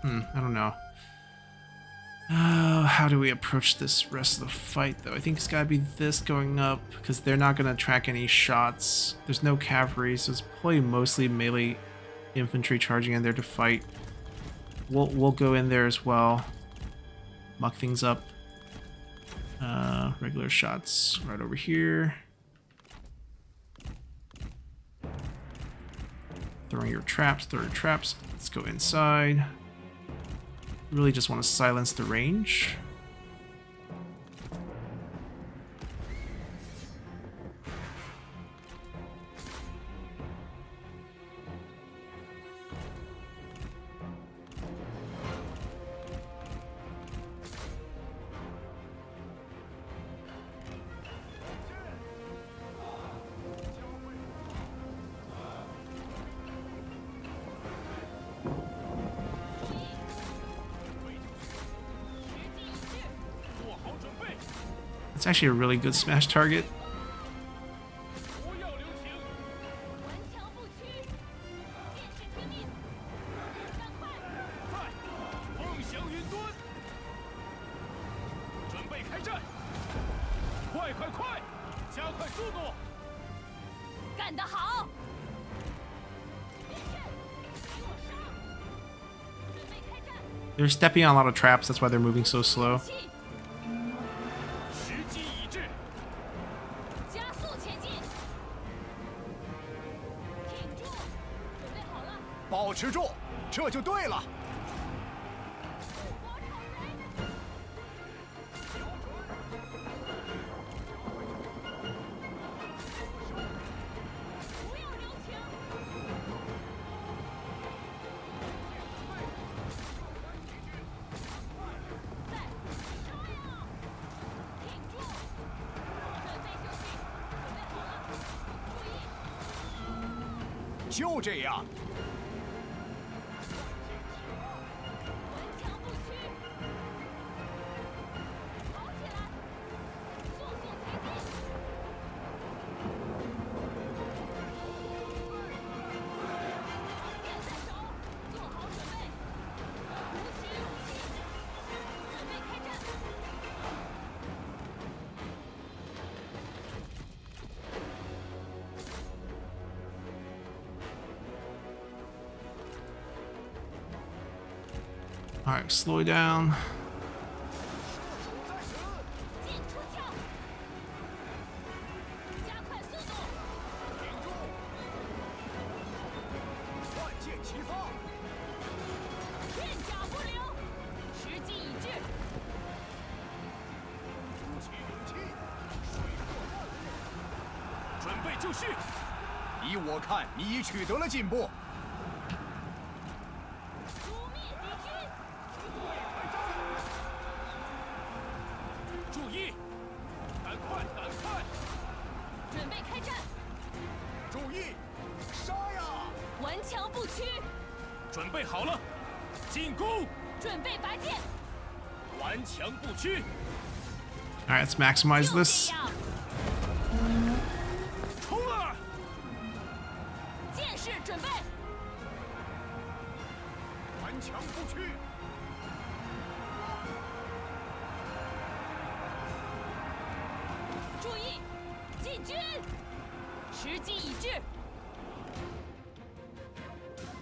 I don't know. How do we approach this rest of the fight, though? I think it's gotta be this going up, because they're not gonna track any shots. There's no cavalry, so it's probably mostly melee infantry charging in there to fight. We'll go in there as well. Muck things up. Regular shots right over here. Throwing your traps, throw your traps. Let's go inside. Really just want to silence the range. It's actually a really good smash target. 不要留情， 顽强不屈，便是听命。赶快，在，凤翔云端，准备开战！快快快，加快速度！ 干得好！连阵，给我上！准备开战， They're stepping on a lot of traps, that's why they're moving so slow. 气， 时机已至， 加速前进。挺住，准备好了。保持住，这就对了。我超人，不要留情。在，杀呀！挺住，准备休息，准备好了，注意，就这样，顽强不屈，跑起来，速速前进。剑在手，做好准备，鼓起勇气，准备开战。 Alright, slow down. 进出鞘，加快速度，挺住，万箭齐发，片甲不留，时机已至。鼓起勇气，水过万里。准备就绪，依我看，你已取得了进步。诛灭敌军，注意，赶快赶快！ 准备开战，注意，杀呀！顽强不屈，准备好了，进攻！准备拔剑，顽强不屈， Alright, let's maximize 就 this. 这样，冲啊！剑士准备，顽强不屈，注意，进军，时机已至。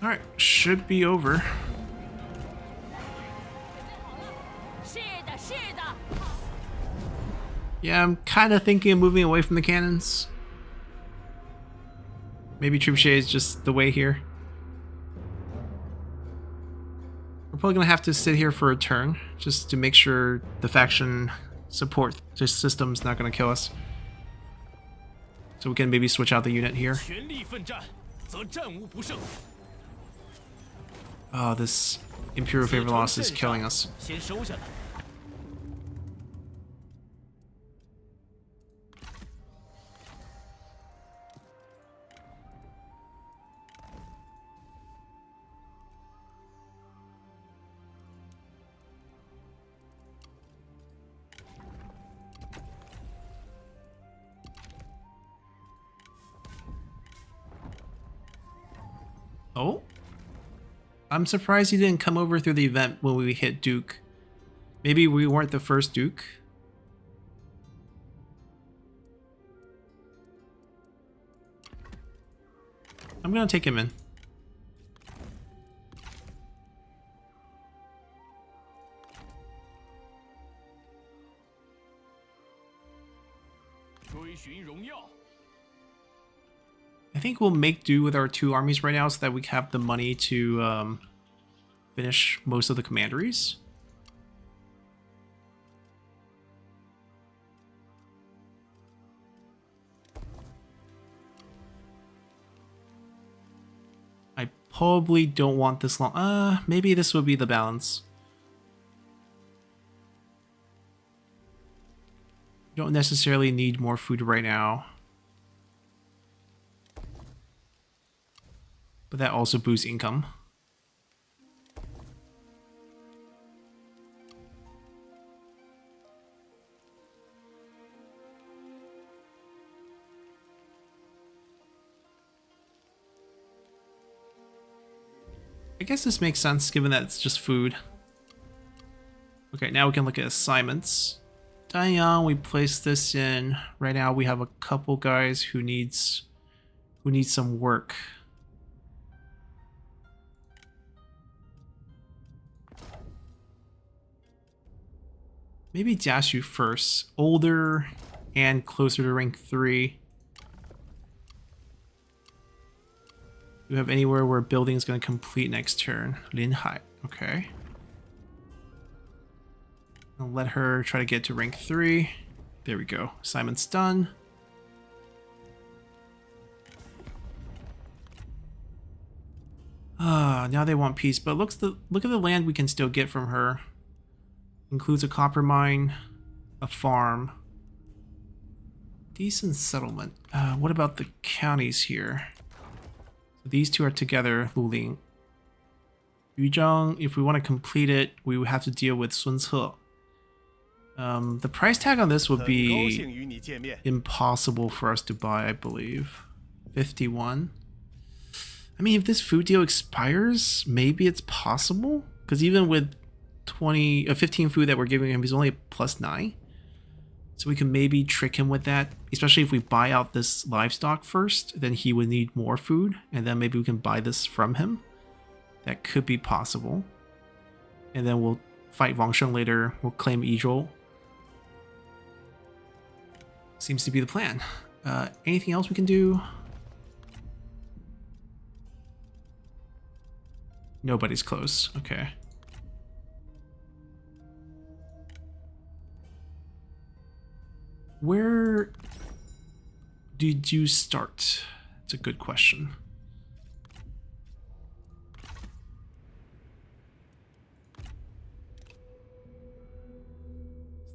Alright, should be over. 是的，是的， Yeah, I'm kind of thinking of moving away from the cannons. Maybe Trebuchet is just the way here. We're probably gonna have to sit here for a turn, just to make sure the faction support system's not gonna kill us. So we can maybe switch out the unit here. 全力奋战，则战无不胜。 Oh, this Imperial Favor loss is killing us. 先收下来。 Oh? I'm surprised he didn't come over through the event when we hit Duke. Maybe we weren't the first Duke? I'm gonna take him in. 追寻荣耀， I think we'll make do with our 2 armies right now so that we have the money to finish most of the commanderies. I probably don't want this long. Maybe this would be the balance. Don't necessarily need more food right now. But that also boosts income. I guess this makes sense given that it's just food. Okay, now we can look at assignments. Danyang, we place this in. Right now we have a couple guys who need some work. Maybe Jiaxu first. Older and closer to rank 3. Do you have anywhere where a building is going to complete next turn? Linhai. Okay. I'll let her try to get to rank 3. There we go. Assignment's done. Now they want peace, but look at the land we can still get from her. Includes a copper mine, a farm, decent settlement. What about the counties here? So these 2 are together, Luling. Yuzhang, if we want to complete it, we would have to deal with Sun Ce. The price tag on this would be impossible for us to buy, I believe. 51. I mean, if this food deal expires, maybe it's possible. Because even with 15 food that we're giving him, he's only at +9. So we can maybe trick him with that. Especially if we buy out this livestock first, then he would need more food. And then maybe we can buy this from him. That could be possible. And then we'll fight Wang Sheng later. We'll claim Yizhou. Seems to be the plan. Anything else we can do? Nobody's close. Okay. Where did you start? It's a good question.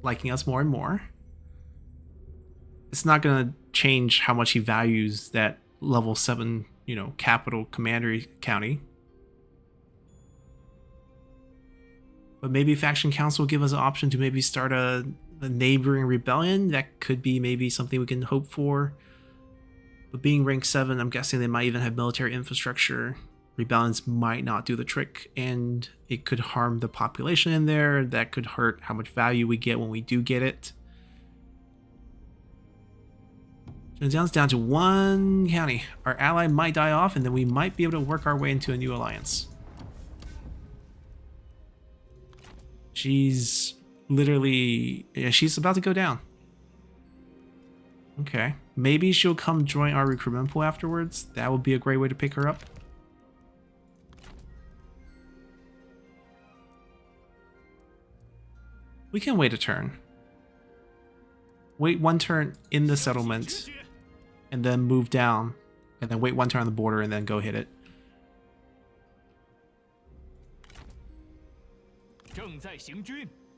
Liking us more and more. It's not going to change how much he values that level 7, capital commandery county. But maybe Faction Council will give us an option to maybe start a neighboring rebellion. That could be maybe something we can hope for. But being rank 7, I'm guessing they might even have military infrastructure. Rebellions might not do the trick, and it could harm the population in there. That could hurt how much value we get when we do get it. Zhenjiang's down to 1 county. Our ally might die off, and then we might be able to work our way into a new alliance. She's literally... yeah, she's about to go down. Okay. Maybe she'll come join our recruitment pool afterwards. That would be a great way to pick her up. We can wait a turn. Wait 1 turn in the settlement, and then move down, and then wait 1 turn on the border, and then go hit it.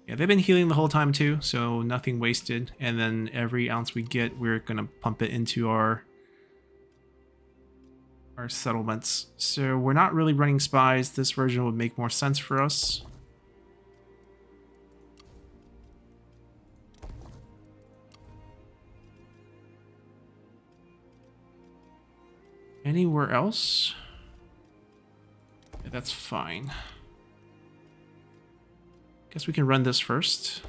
Yeah, they've been healing the whole time too, so nothing wasted. And then every ounce we get, we're gonna pump it into our settlements. So we're not really running spies. This version would make more sense for us. Anywhere else? Yeah, that's fine. Guess we can run this first.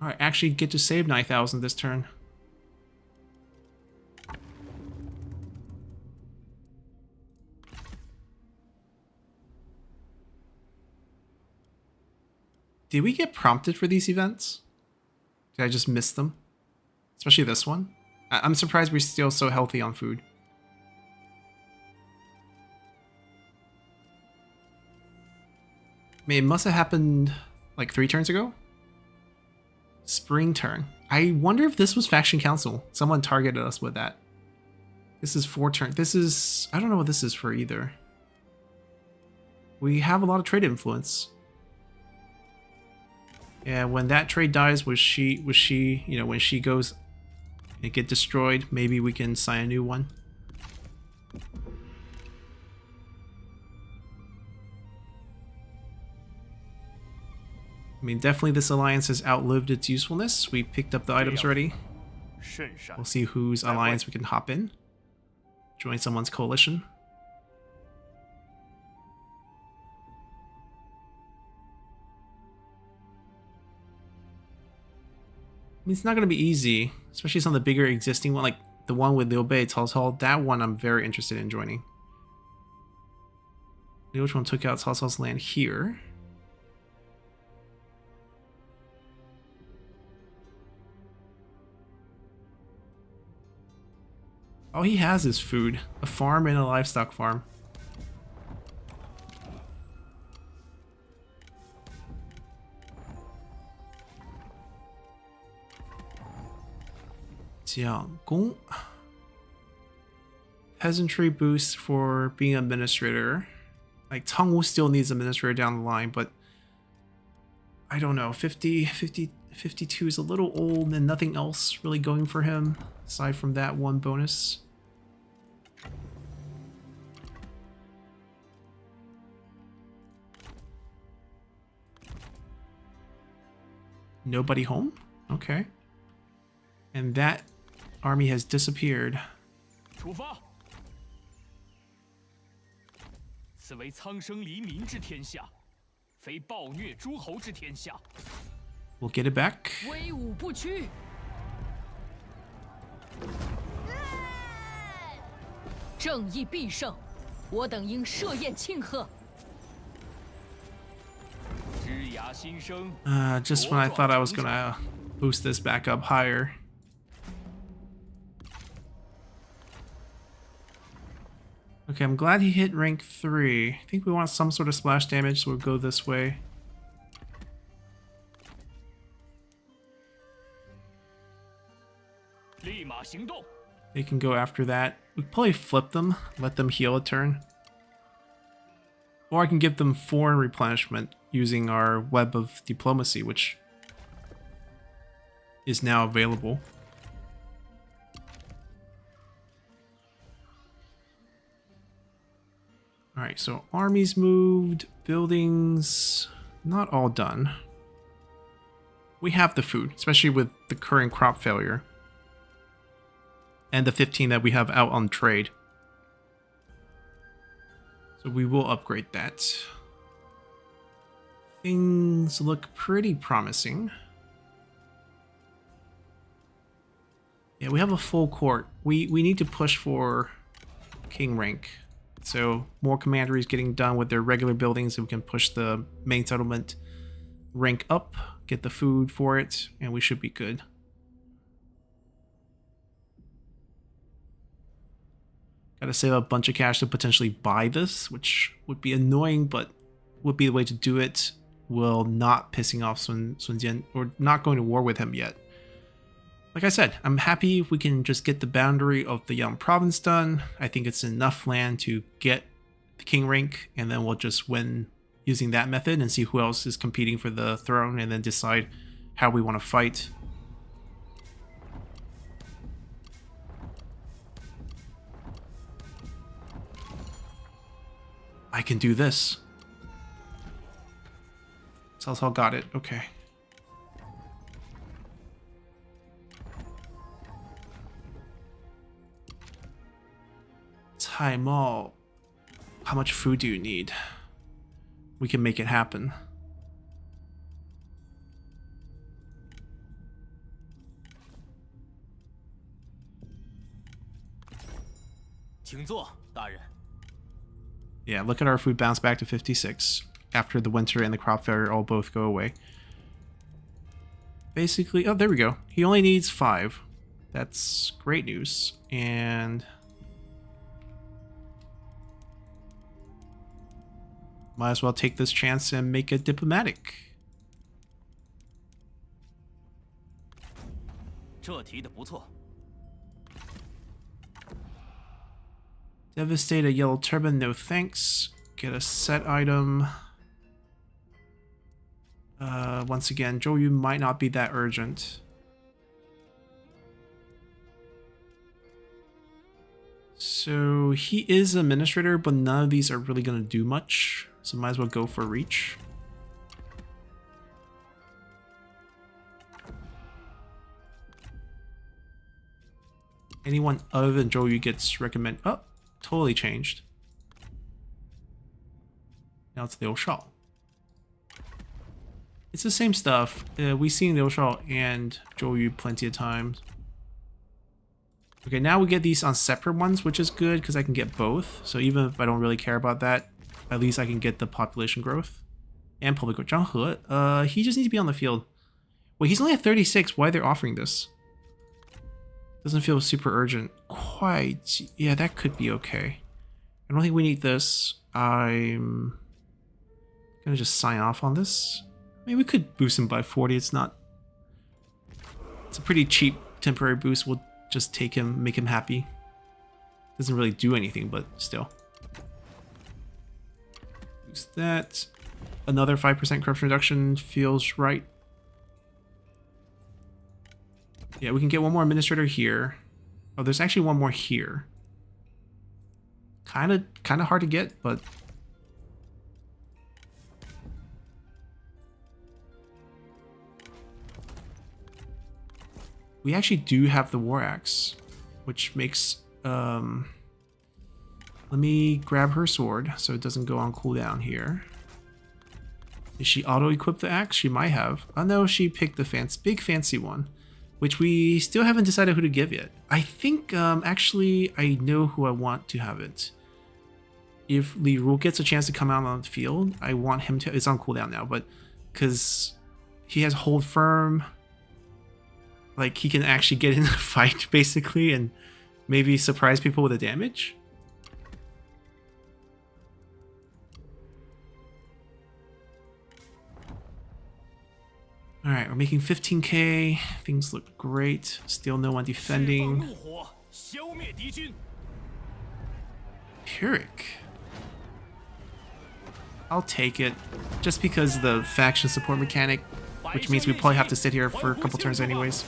Alright, actually get to save 9,000 this turn. Did we get prompted for these events? Did I just miss them? especially this one. I'm surprised we're still so healthy on food. I mean, it must have happened like 3 turns ago. Spring turn. I wonder if this was Faction Council. Someone targeted us with that. This is 4 turns. This is... I don't know what this is for either. We have a lot of trade influence. Yeah, when that trade dies, was she, you know, when she goes and get destroyed, maybe we can sign a new one. I mean, definitely this alliance has outlived its usefulness. We picked up the items already. We'll see whose alliance we can hop in. Join someone's coalition. I mean, it's not going to be easy, especially some of the bigger existing one, like the one with Liu Bei, Cao Cao. That one I'm very interested in joining. Liu Chuan took out Cao Cao's land here. All he has is food, a farm and a livestock farm. Jianggong. Peasantry boost for being administrator. Like, Tongwu still needs administrator down the line, but I don't know. 52 is a little old and nothing else really going for him aside from that one bonus. Nobody home? Okay. And that army has disappeared. 出发！此为苍生黎民之天下，非暴虐诸侯之天下。 We'll get it back. 威武不屈。正义必胜，我等应设宴庆贺。 枝芽新生。 Just when I thought I was gonna boost this back up higher. Okay, I'm glad he hit rank 3. I think we want some sort of splash damage, so we'll go this way. They can go after that. We could probably flip them, let them heal a turn. Or I can give them foreign replenishment using our web of diplomacy, which is now available. Alright, so armies moved, buildings not all done. We have the food, especially with the current crop failure. And the 15 that we have out on trade. So we will upgrade that. Things look pretty promising. Yeah, we have a full court. We need to push for king rank. So more commanderies getting done with their regular buildings, so we can push the main settlement rank up, get the food for it, and we should be good. Gotta save a bunch of cash to potentially buy this, which would be annoying, but would be the way to do it while not pissing off Sun Jian, or not going to war with him yet. Like I said, I'm happy if we can just get the boundary of the Yang province done. I think it's enough land to get the king rank, and then we'll just win using that method and see who else is competing for the throne, and then decide how we want to fight. I can do this. Cao Cao got it. Okay. Cai Mao, how much food do you need? We can make it happen. Yeah, look at our food bounce back to 56 after the winter and the crop failure all both go away. Basically, oh, there we go. He only needs 5. That's great news. And might as well take this chance and make it diplomatic. 这提的不错。 Devastate a yellow turban, no thanks. Get a set item. Once again, Zhou might not be that urgent. So he is administrator, but none of these are really going to do much. So might as well go for reach. Anyone other than Zhou gets recommended. Oh, totally changed. Now it's Liu Shao. It's the same stuff. We've seen Liu Shao and Zhou Yu plenty of times. Okay, now we get these on separate ones, which is good because I can get both. So even if I don't really care about that, at least I can get the population growth. And public growth. Zhang He, he just needs to be on the field. Wait, he's only at 36. Why are they offering this? Doesn't feel super urgent. Quite. Yeah, that could be okay. I don't think we need this. I'm gonna just sign off on this. I mean, we could boost him by 40. It's not... It's a pretty cheap temporary boost. We'll just take him, make him happy. Doesn't really do anything, but still. Boost that. Another 5% corruption reduction feels right. Yeah, we can get one more administrator here. Oh, there's actually one more here. Kind of hard to get, but... We actually do have the War Axe, which makes... Let me grab her sword so it doesn't go on cooldown here. Did she auto-equip the axe? She might have. Oh no, she picked the big fancy one, which we still haven't decided who to give yet. I think, actually, I know who I want to have it. If Li Ru gets a chance to come out on the field, I want him to... It's on cooldown now, but... Because he has Hold Firm... Like, he can actually get in a fight, basically, and maybe surprise people with the damage. Alright, we're making 15k. Things look great. Still no one defending. Pyrrhic. I'll take it. Just because of the faction support mechanic, which means we probably have to sit here for a couple turns anyways.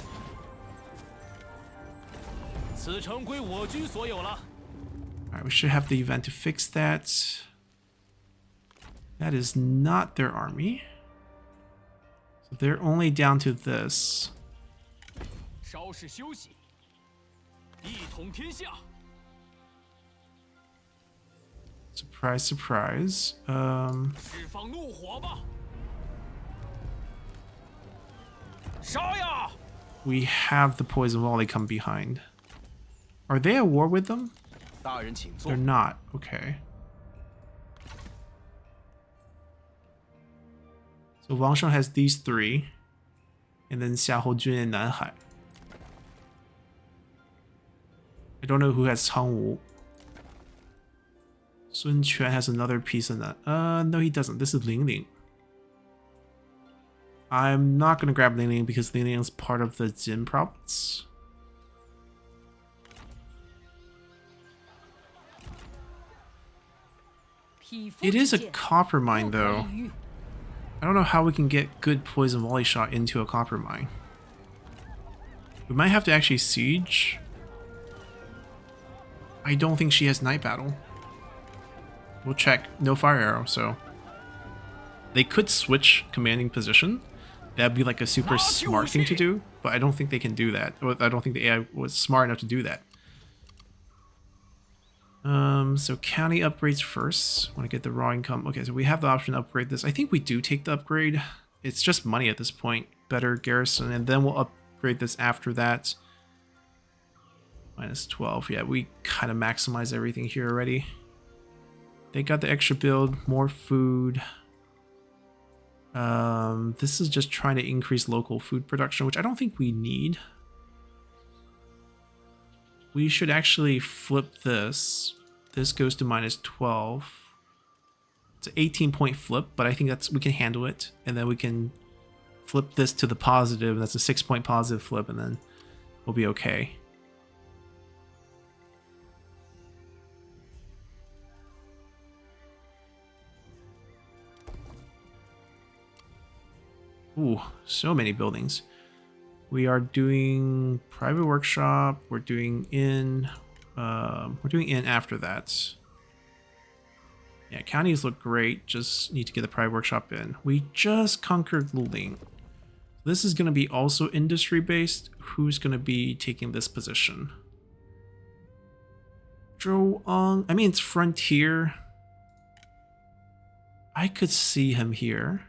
Alright, we should have the event to fix that. That is not their army. So they're only down to this. Surprise, surprise. We have the poison volley come behind. Are they at war with them? They're not. Okay. So Wang Sheng has these three. And then Xiahou Jun and Nanhai. I don't know who has Chang Wu. Sun Quan has another piece of that. No he doesn't. This is Ling Ling. I'm not going to grab Ling Ling because Ling Ling is part of the Jin province. It is a copper mine though. I don't know how we can get good poison volley shot into a copper mine. We might have to actually siege. I don't think she has night battle. We'll check. No fire arrow, so... They could switch commanding position. That'd be like a super smart thing to do, but I don't think they can do that. I don't think the AI was smart enough to do that. So county upgrades first. Want to get the raw income. Okay, so we have the option to upgrade this. I think we do take the upgrade. It's just money at this point. Better garrison, and then we'll upgrade this after that. Minus 12. Yeah, we kind of maximize everything here already. They got the extra build, more food. This is just trying to increase local food production, which I don't think we need. we should actually flip this. This goes to -12. It's an 18-point flip, but I think we can handle it. And then we can flip this to the positive. That's a 6-point positive flip, and then we'll be okay. Ooh, so many buildings. We are doing private workshop. We're doing inn. We're doing inn after that. Yeah, counties look great. Just need to get the private workshop in. We just conquered Luling. This is going to be also industry based. Who's going to be taking this position? Zhou. I mean, it's frontier. I could see him here.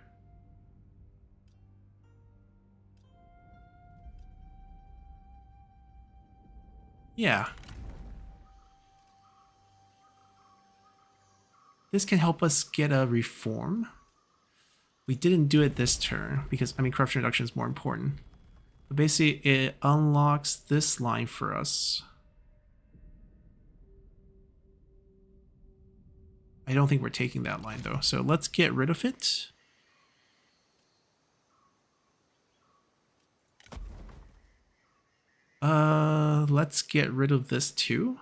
Yeah. This can help us get a reform. We didn't do it this turn because, I mean, corruption reduction is more important. But basically, it unlocks this line for us. I don't think we're taking that line, though. So let's get rid of it. Let's get rid of this too.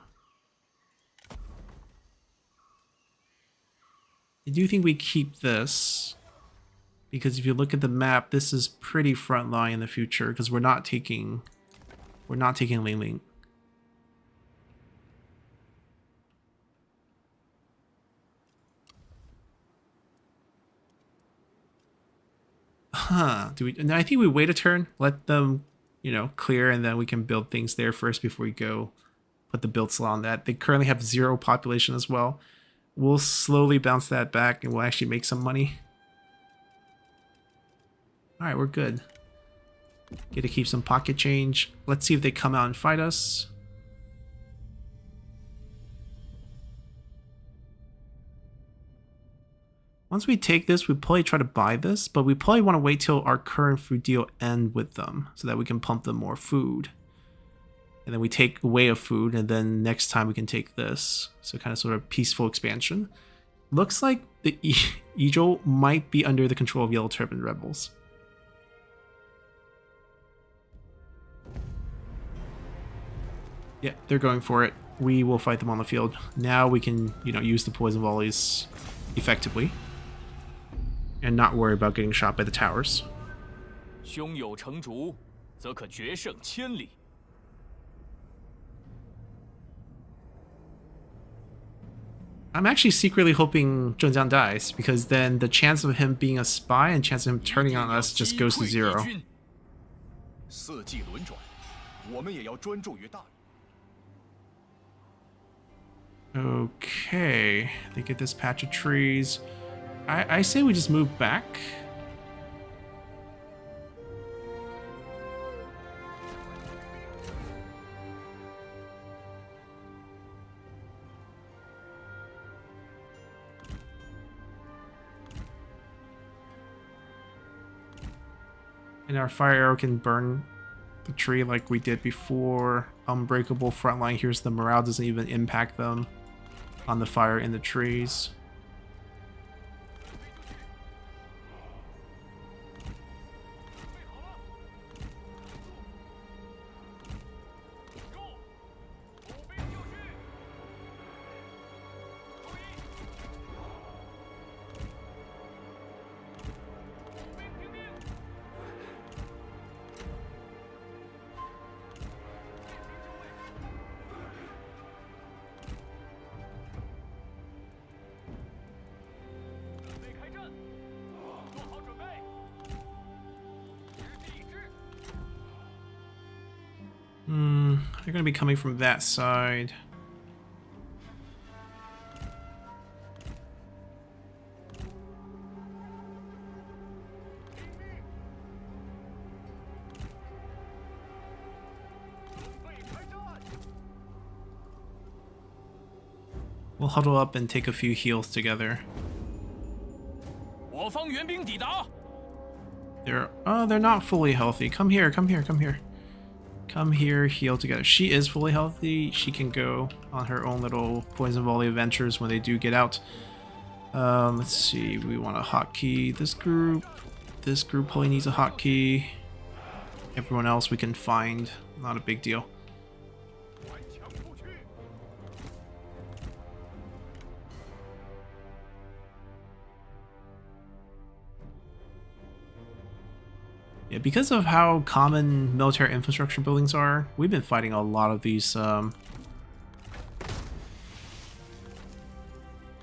I do think we keep this because if you look at the map, this is pretty front line in the future because we're not taking Ling Ling. Huh? Do we? No, I think we wait a turn, let them, you know, clear, and then we can build things there first before we go put the build slot on that. They currently have 0 population as well. We'll slowly bounce that back and we'll actually make some money. Alright, we're good. Get to keep some pocket change. Let's see if they come out and fight us. Once we take this, we probably try to buy this, but we probably want to wait till our current food deal end with them so that we can pump them more food. And then we take away a food, and then next time we can take this. So kind of sort of peaceful expansion. Looks like the E08 might be under the control of Yellow Turban rebels. Yeah, they're going for it. We will fight them on the field. Now we can, you know, use the poison volleys effectively. And not worry about getting shot by the towers. 胸有成竹，则可决胜千里。 I'm actually secretly hoping Zhengjiang dies, because then the chance of him being a spy and chance of him turning on us just goes to 0. 四季轮转，我们也要专注于大运。 Okay, they get this patch of trees. I say we just move back. And our fire arrow can burn the tree like we did before. Unbreakable frontline. Here's the morale doesn't even impact them on the fire in the trees. They're going to be coming from that side. We'll huddle up and take a few heals together. 我方援兵抵达。 They're not fully healthy. Come here, come here, come here. come here, heal together. She is fully healthy. She can go on her own little poison volley adventures when they do get out. Let's see. We want a hotkey. This group probably needs a hotkey. Everyone else we can find. Not a big deal. Yeah, because of how common military infrastructure buildings are, we've been fighting a lot of these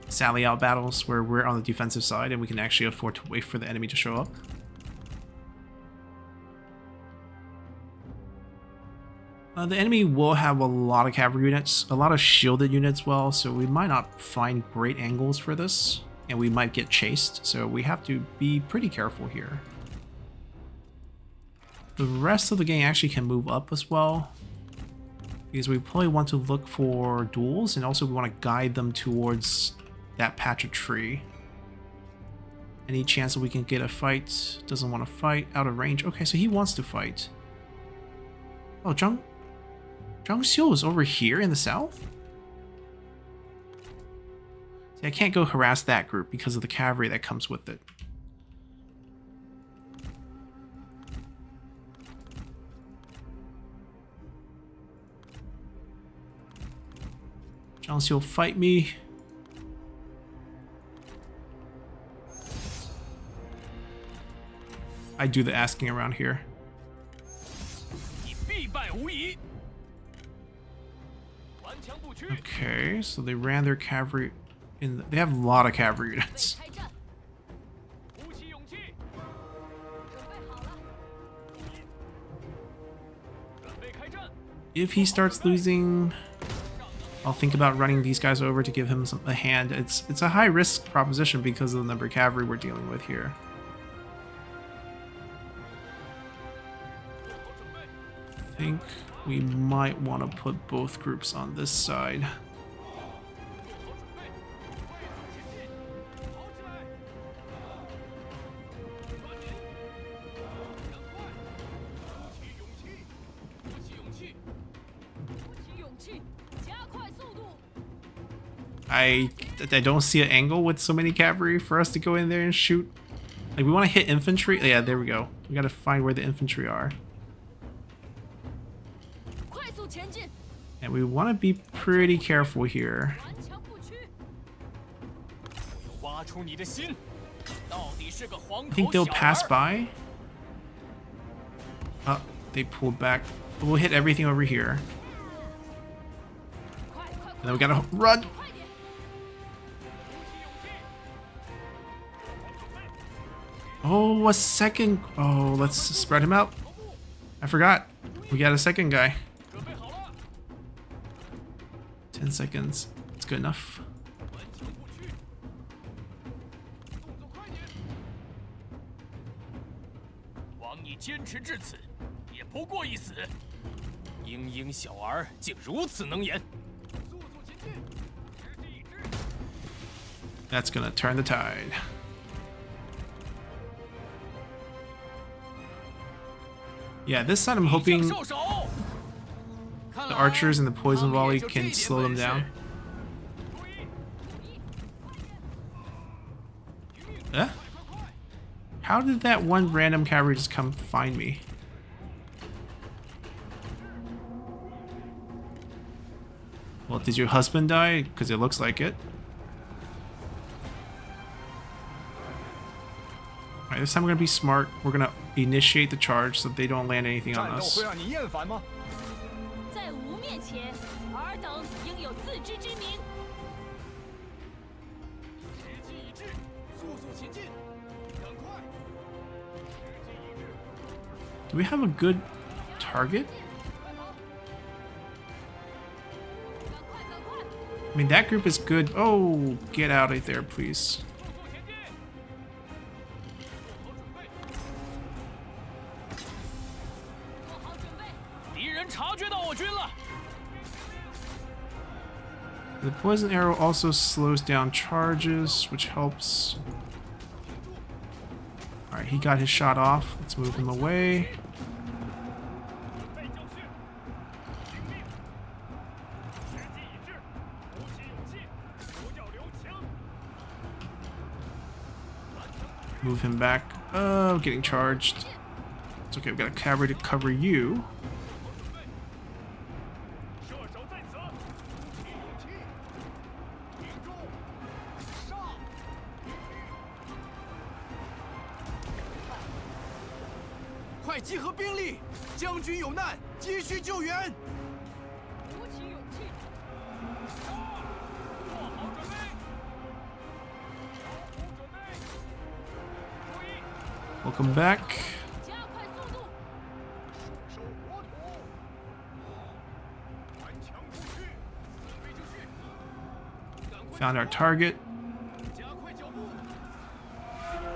sally out battles where we're on the defensive side and we can actually afford to wait for the enemy to show up. The enemy will have a lot of cavalry units, a lot of shielded units well, so we might not find great angles for this, and we might get chased, so we have to be pretty careful here. The rest of the gang actually can move up as well, because we probably want to look for duels, and also we want to guide them towards that patch of tree. Any chance that we can get a fight? Doesn't want to fight, out of range. Okay, so he wants to fight. Oh, Zhang Xiu is over here in the south? See, I can't go harass that group because of the cavalry that comes with it. Zhang Xiu, fight me. I do the asking around here. Okay, so they ran their cavalry in. They have a lot of cavalry units. If he starts losing, I'll think about running these guys over to give him a hand. It's a high risk proposition because of the number of cavalry we're dealing with here. I think we might want to put both groups on this side. I don't see an angle with so many cavalry for us to go in there and shoot. Like, we want to hit infantry. Yeah, there we go. We got to find where the infantry are. And we want to be pretty careful here. I think they'll pass by. Oh, they pulled back. But we'll hit everything over here. And then we gotta run. Oh, a second. Oh, let's spread him out. I forgot. We got a second guy. 10 seconds. It's good enough. That's gonna turn the tide. Yeah, this side I'm hoping the archers and the poison volley can slow them down. How did that one random cavalry just come find me? Well, did your husband die? Because it looks like it. Alright, this time we're gonna be smart. We're gonna initiate the charge so they don't land anything on us. Do we have a good target? I mean, that group is good. Oh, get out of there, please. The poison arrow also slows down charges, which helps. Alright, he got his shot off. Let's move him away. Move him back. Oh, getting charged. It's okay, we've got a cavalry to cover you. 射手在此，武器勇气，挺住，上！快集合兵力！将军有难，急需救援！鼓起勇气，做好准备，小虎准备，注意， Welcome back. 加快速度，收国土，顽强不屈，准备就绪。赶快 Found our target. 加快脚步，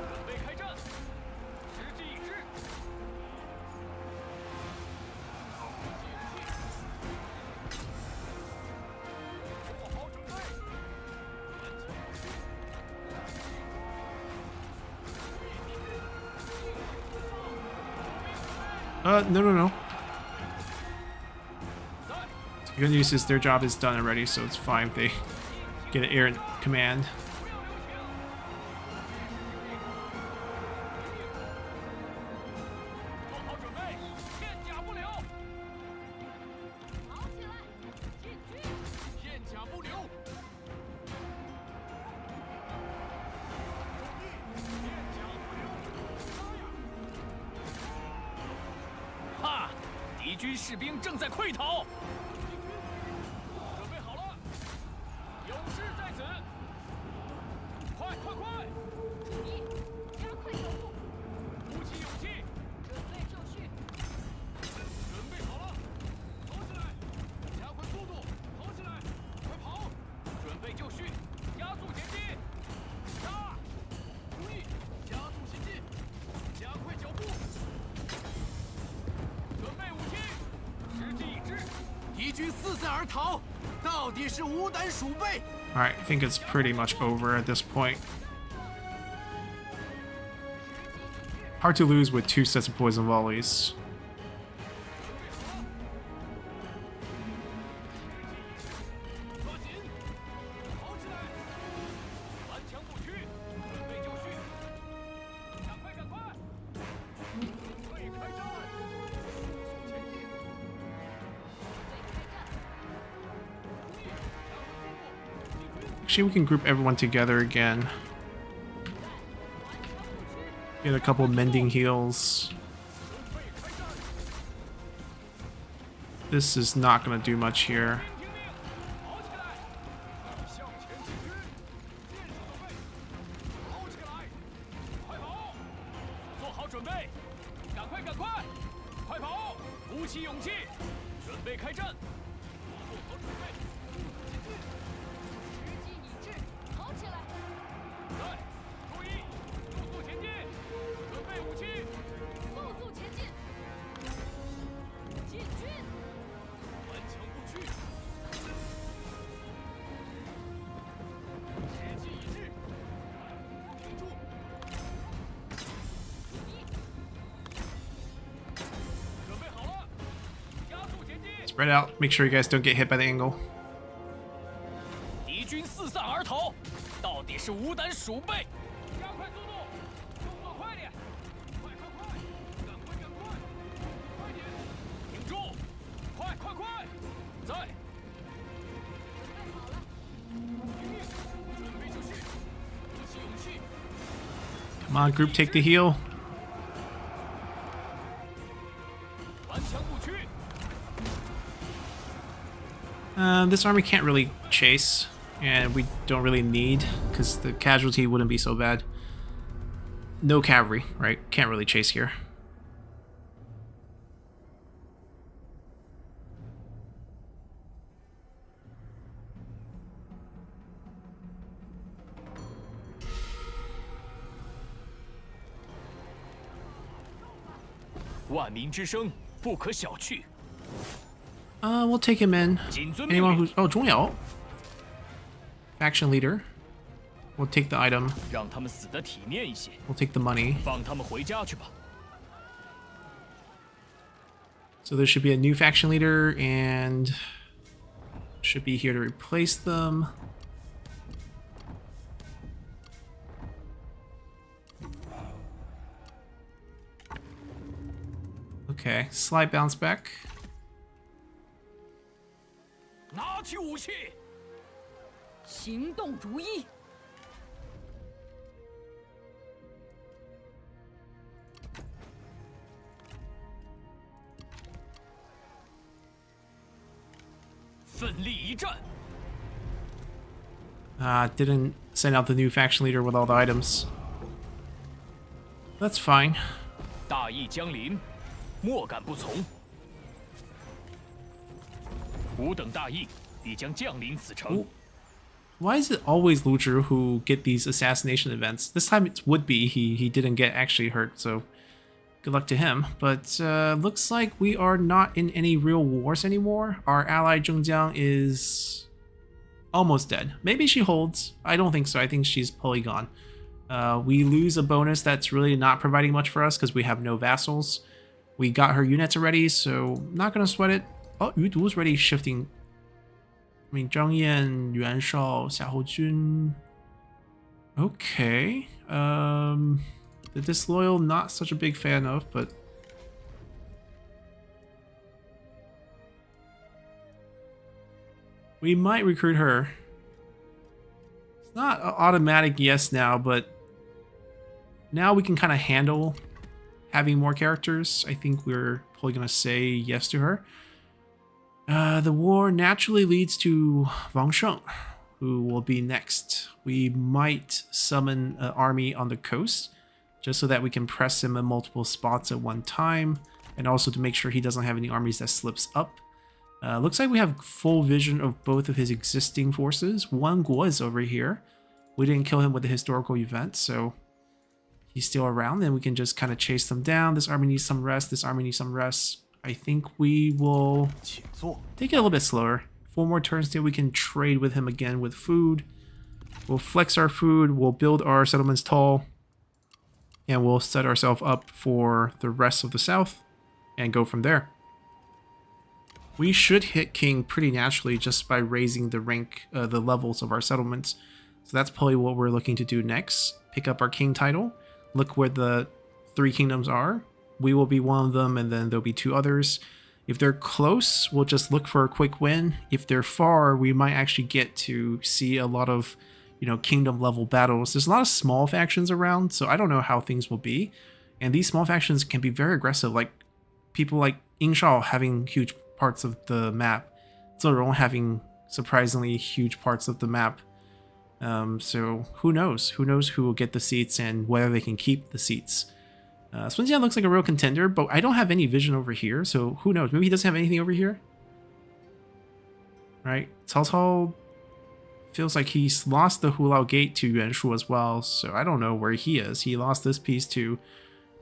准备开战，时机已至。 做好准备，No, no, no. 在， The good news is their job is done already, so it's fine if they get an air command. 不要留情。做好准备，片甲不留，跑起来，进军，片甲不留。哈！敌军士兵正在溃逃。准备好了，勇士在此。快快快！注意，加快脚步，鼓起勇气，准备就绪，准备好了，跑起来！加快速度，跑起来！快跑！准备就绪，加速前进！杀！注意，加速前进，加快脚步。准备武器，时机已至。敌军四散而逃，到底是无胆鼠辈。 Alright, I think it's pretty much over at this point. Hard to lose with 2 sets of poison volleys. 抓紧，跑起来！顽强不屈，准备就绪。赶快，赶快！准备开战！速速前进， Actually, we can group everyone together again. Get a couple mending heals. This is not going to do much here. 听命，跑起来！向前进军，剑士准备，跑起来！快跑！做好准备，赶快，赶快！快跑！鼓起勇气，准备开战！做好准备，时机已至，跑起来，在，注意，速速前进，准备武器，速速前进，进军，顽强不屈。时机已至，挺住！准备好了，加速前进！ Spread out. Make sure you guys don't get hit by the angle. 敌军四散而逃，到底是无胆鼠辈！加快速度，动作快点！快快快！赶快赶快！快点！挺住！快快快！在！准备就绪，鼓起勇气， Come on, group, take the heal. 顽强不屈。 This army can't really chase, and we don't really need, because the casualty wouldn't be so bad. No cavalry, right? Can't really chase here. "万民之声不可小觑。 We'll take him in. 谨遵命 Anyone 令， who's... Oh, 钟瑶. Faction leader. We'll take the item. 让他们死得体面一些， We'll take the money. 放他们回家去吧。 So there should be a new faction leader, and should be here to replace them. Okay, slight bounce back. 拿起武器，行动如一。奋力一战。 Didn't send out the new faction leader with all the items. That's fine. 大义将临，莫敢不从。吾等大义必将降临此城。 Why is it always Lucher who get these assassination events? This time it's Would-Be. He didn't get actually hurt, so good luck to him. But looks like we are not in any real wars anymore. Our ally Zhengjiang is almost dead. Maybe she holds. I don't think so. I think she's polygon. We lose a bonus that's really not providing much for us because we have no vassals. We got her units already, so not going to sweat it. Oh, Yu Du's already shifting. I mean, Zhang Yan, Yuan Shao, Xiahou Jun. Okay. The Disloyal, not such a big fan of, but... we might recruit her. It's not an automatic yes now, but... now we can kind of handle having more characters. I think we're probably going to say yes to her. The war naturally leads to Wang Sheng, who will be next. We might summon an army on the coast, just so that we can press him in multiple spots at one time, and also to make sure he doesn't have any armies that slips up. Looks like we have full vision of both of his existing forces. Wang Guo is over here. We didn't kill him with the historical event, so he's still around, and we can just kind of chase them down. This army needs some rest. This army needs some rest. I think we will take it a little bit slower. 4 more turns till we can trade with him again with food. We'll flex our food. We'll build our settlements tall. And we'll set ourselves up for the rest of the south and go from there. We should hit king pretty naturally just by raising the rank, the levels of our settlements. So that's probably what we're looking to do next. Pick up our king title. Look where the 3 kingdoms are. We will be one of them, and then there'll be 2 others. If they're close, we'll just look for a quick win. If they're far, we might actually get to see a lot of, kingdom level battles. There's a lot of small factions around, so I don't know how things will be. And these small factions can be very aggressive, like people like Yingshao having huge parts of the map, Zerong having surprisingly huge parts of the map. So who knows? Who knows who will get the seats and whether they can keep the seats. Sun Jian looks like a real contender, but I don't have any vision over here, so who knows? Maybe he doesn't have anything over here? Right? Cao Cao feels like he's lost the Hulao Gate to Yuan Shu as well, so I don't know where he is. He lost this piece to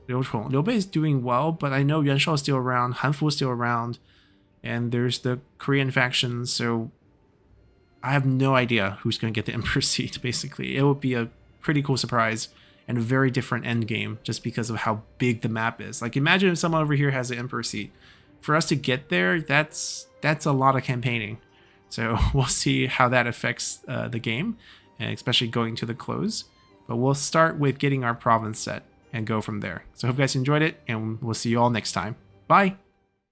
Liu Chong. Liu Bei is doing well, but I know Yuan Shao is still around, Han Fu is still around, and there's the Korean faction, so I have no idea who's going to get the Emperor seat, basically. It would be a pretty cool surprise and a very different end game just because of how big the map is. Like, imagine if someone over here has the Emperor seat. For us to get there, that's a lot of campaigning. So we'll see how that affects the game, and especially going to the close. But we'll start with getting our province set and go from there. So I hope you guys enjoyed it, and we'll see you all next time. Bye!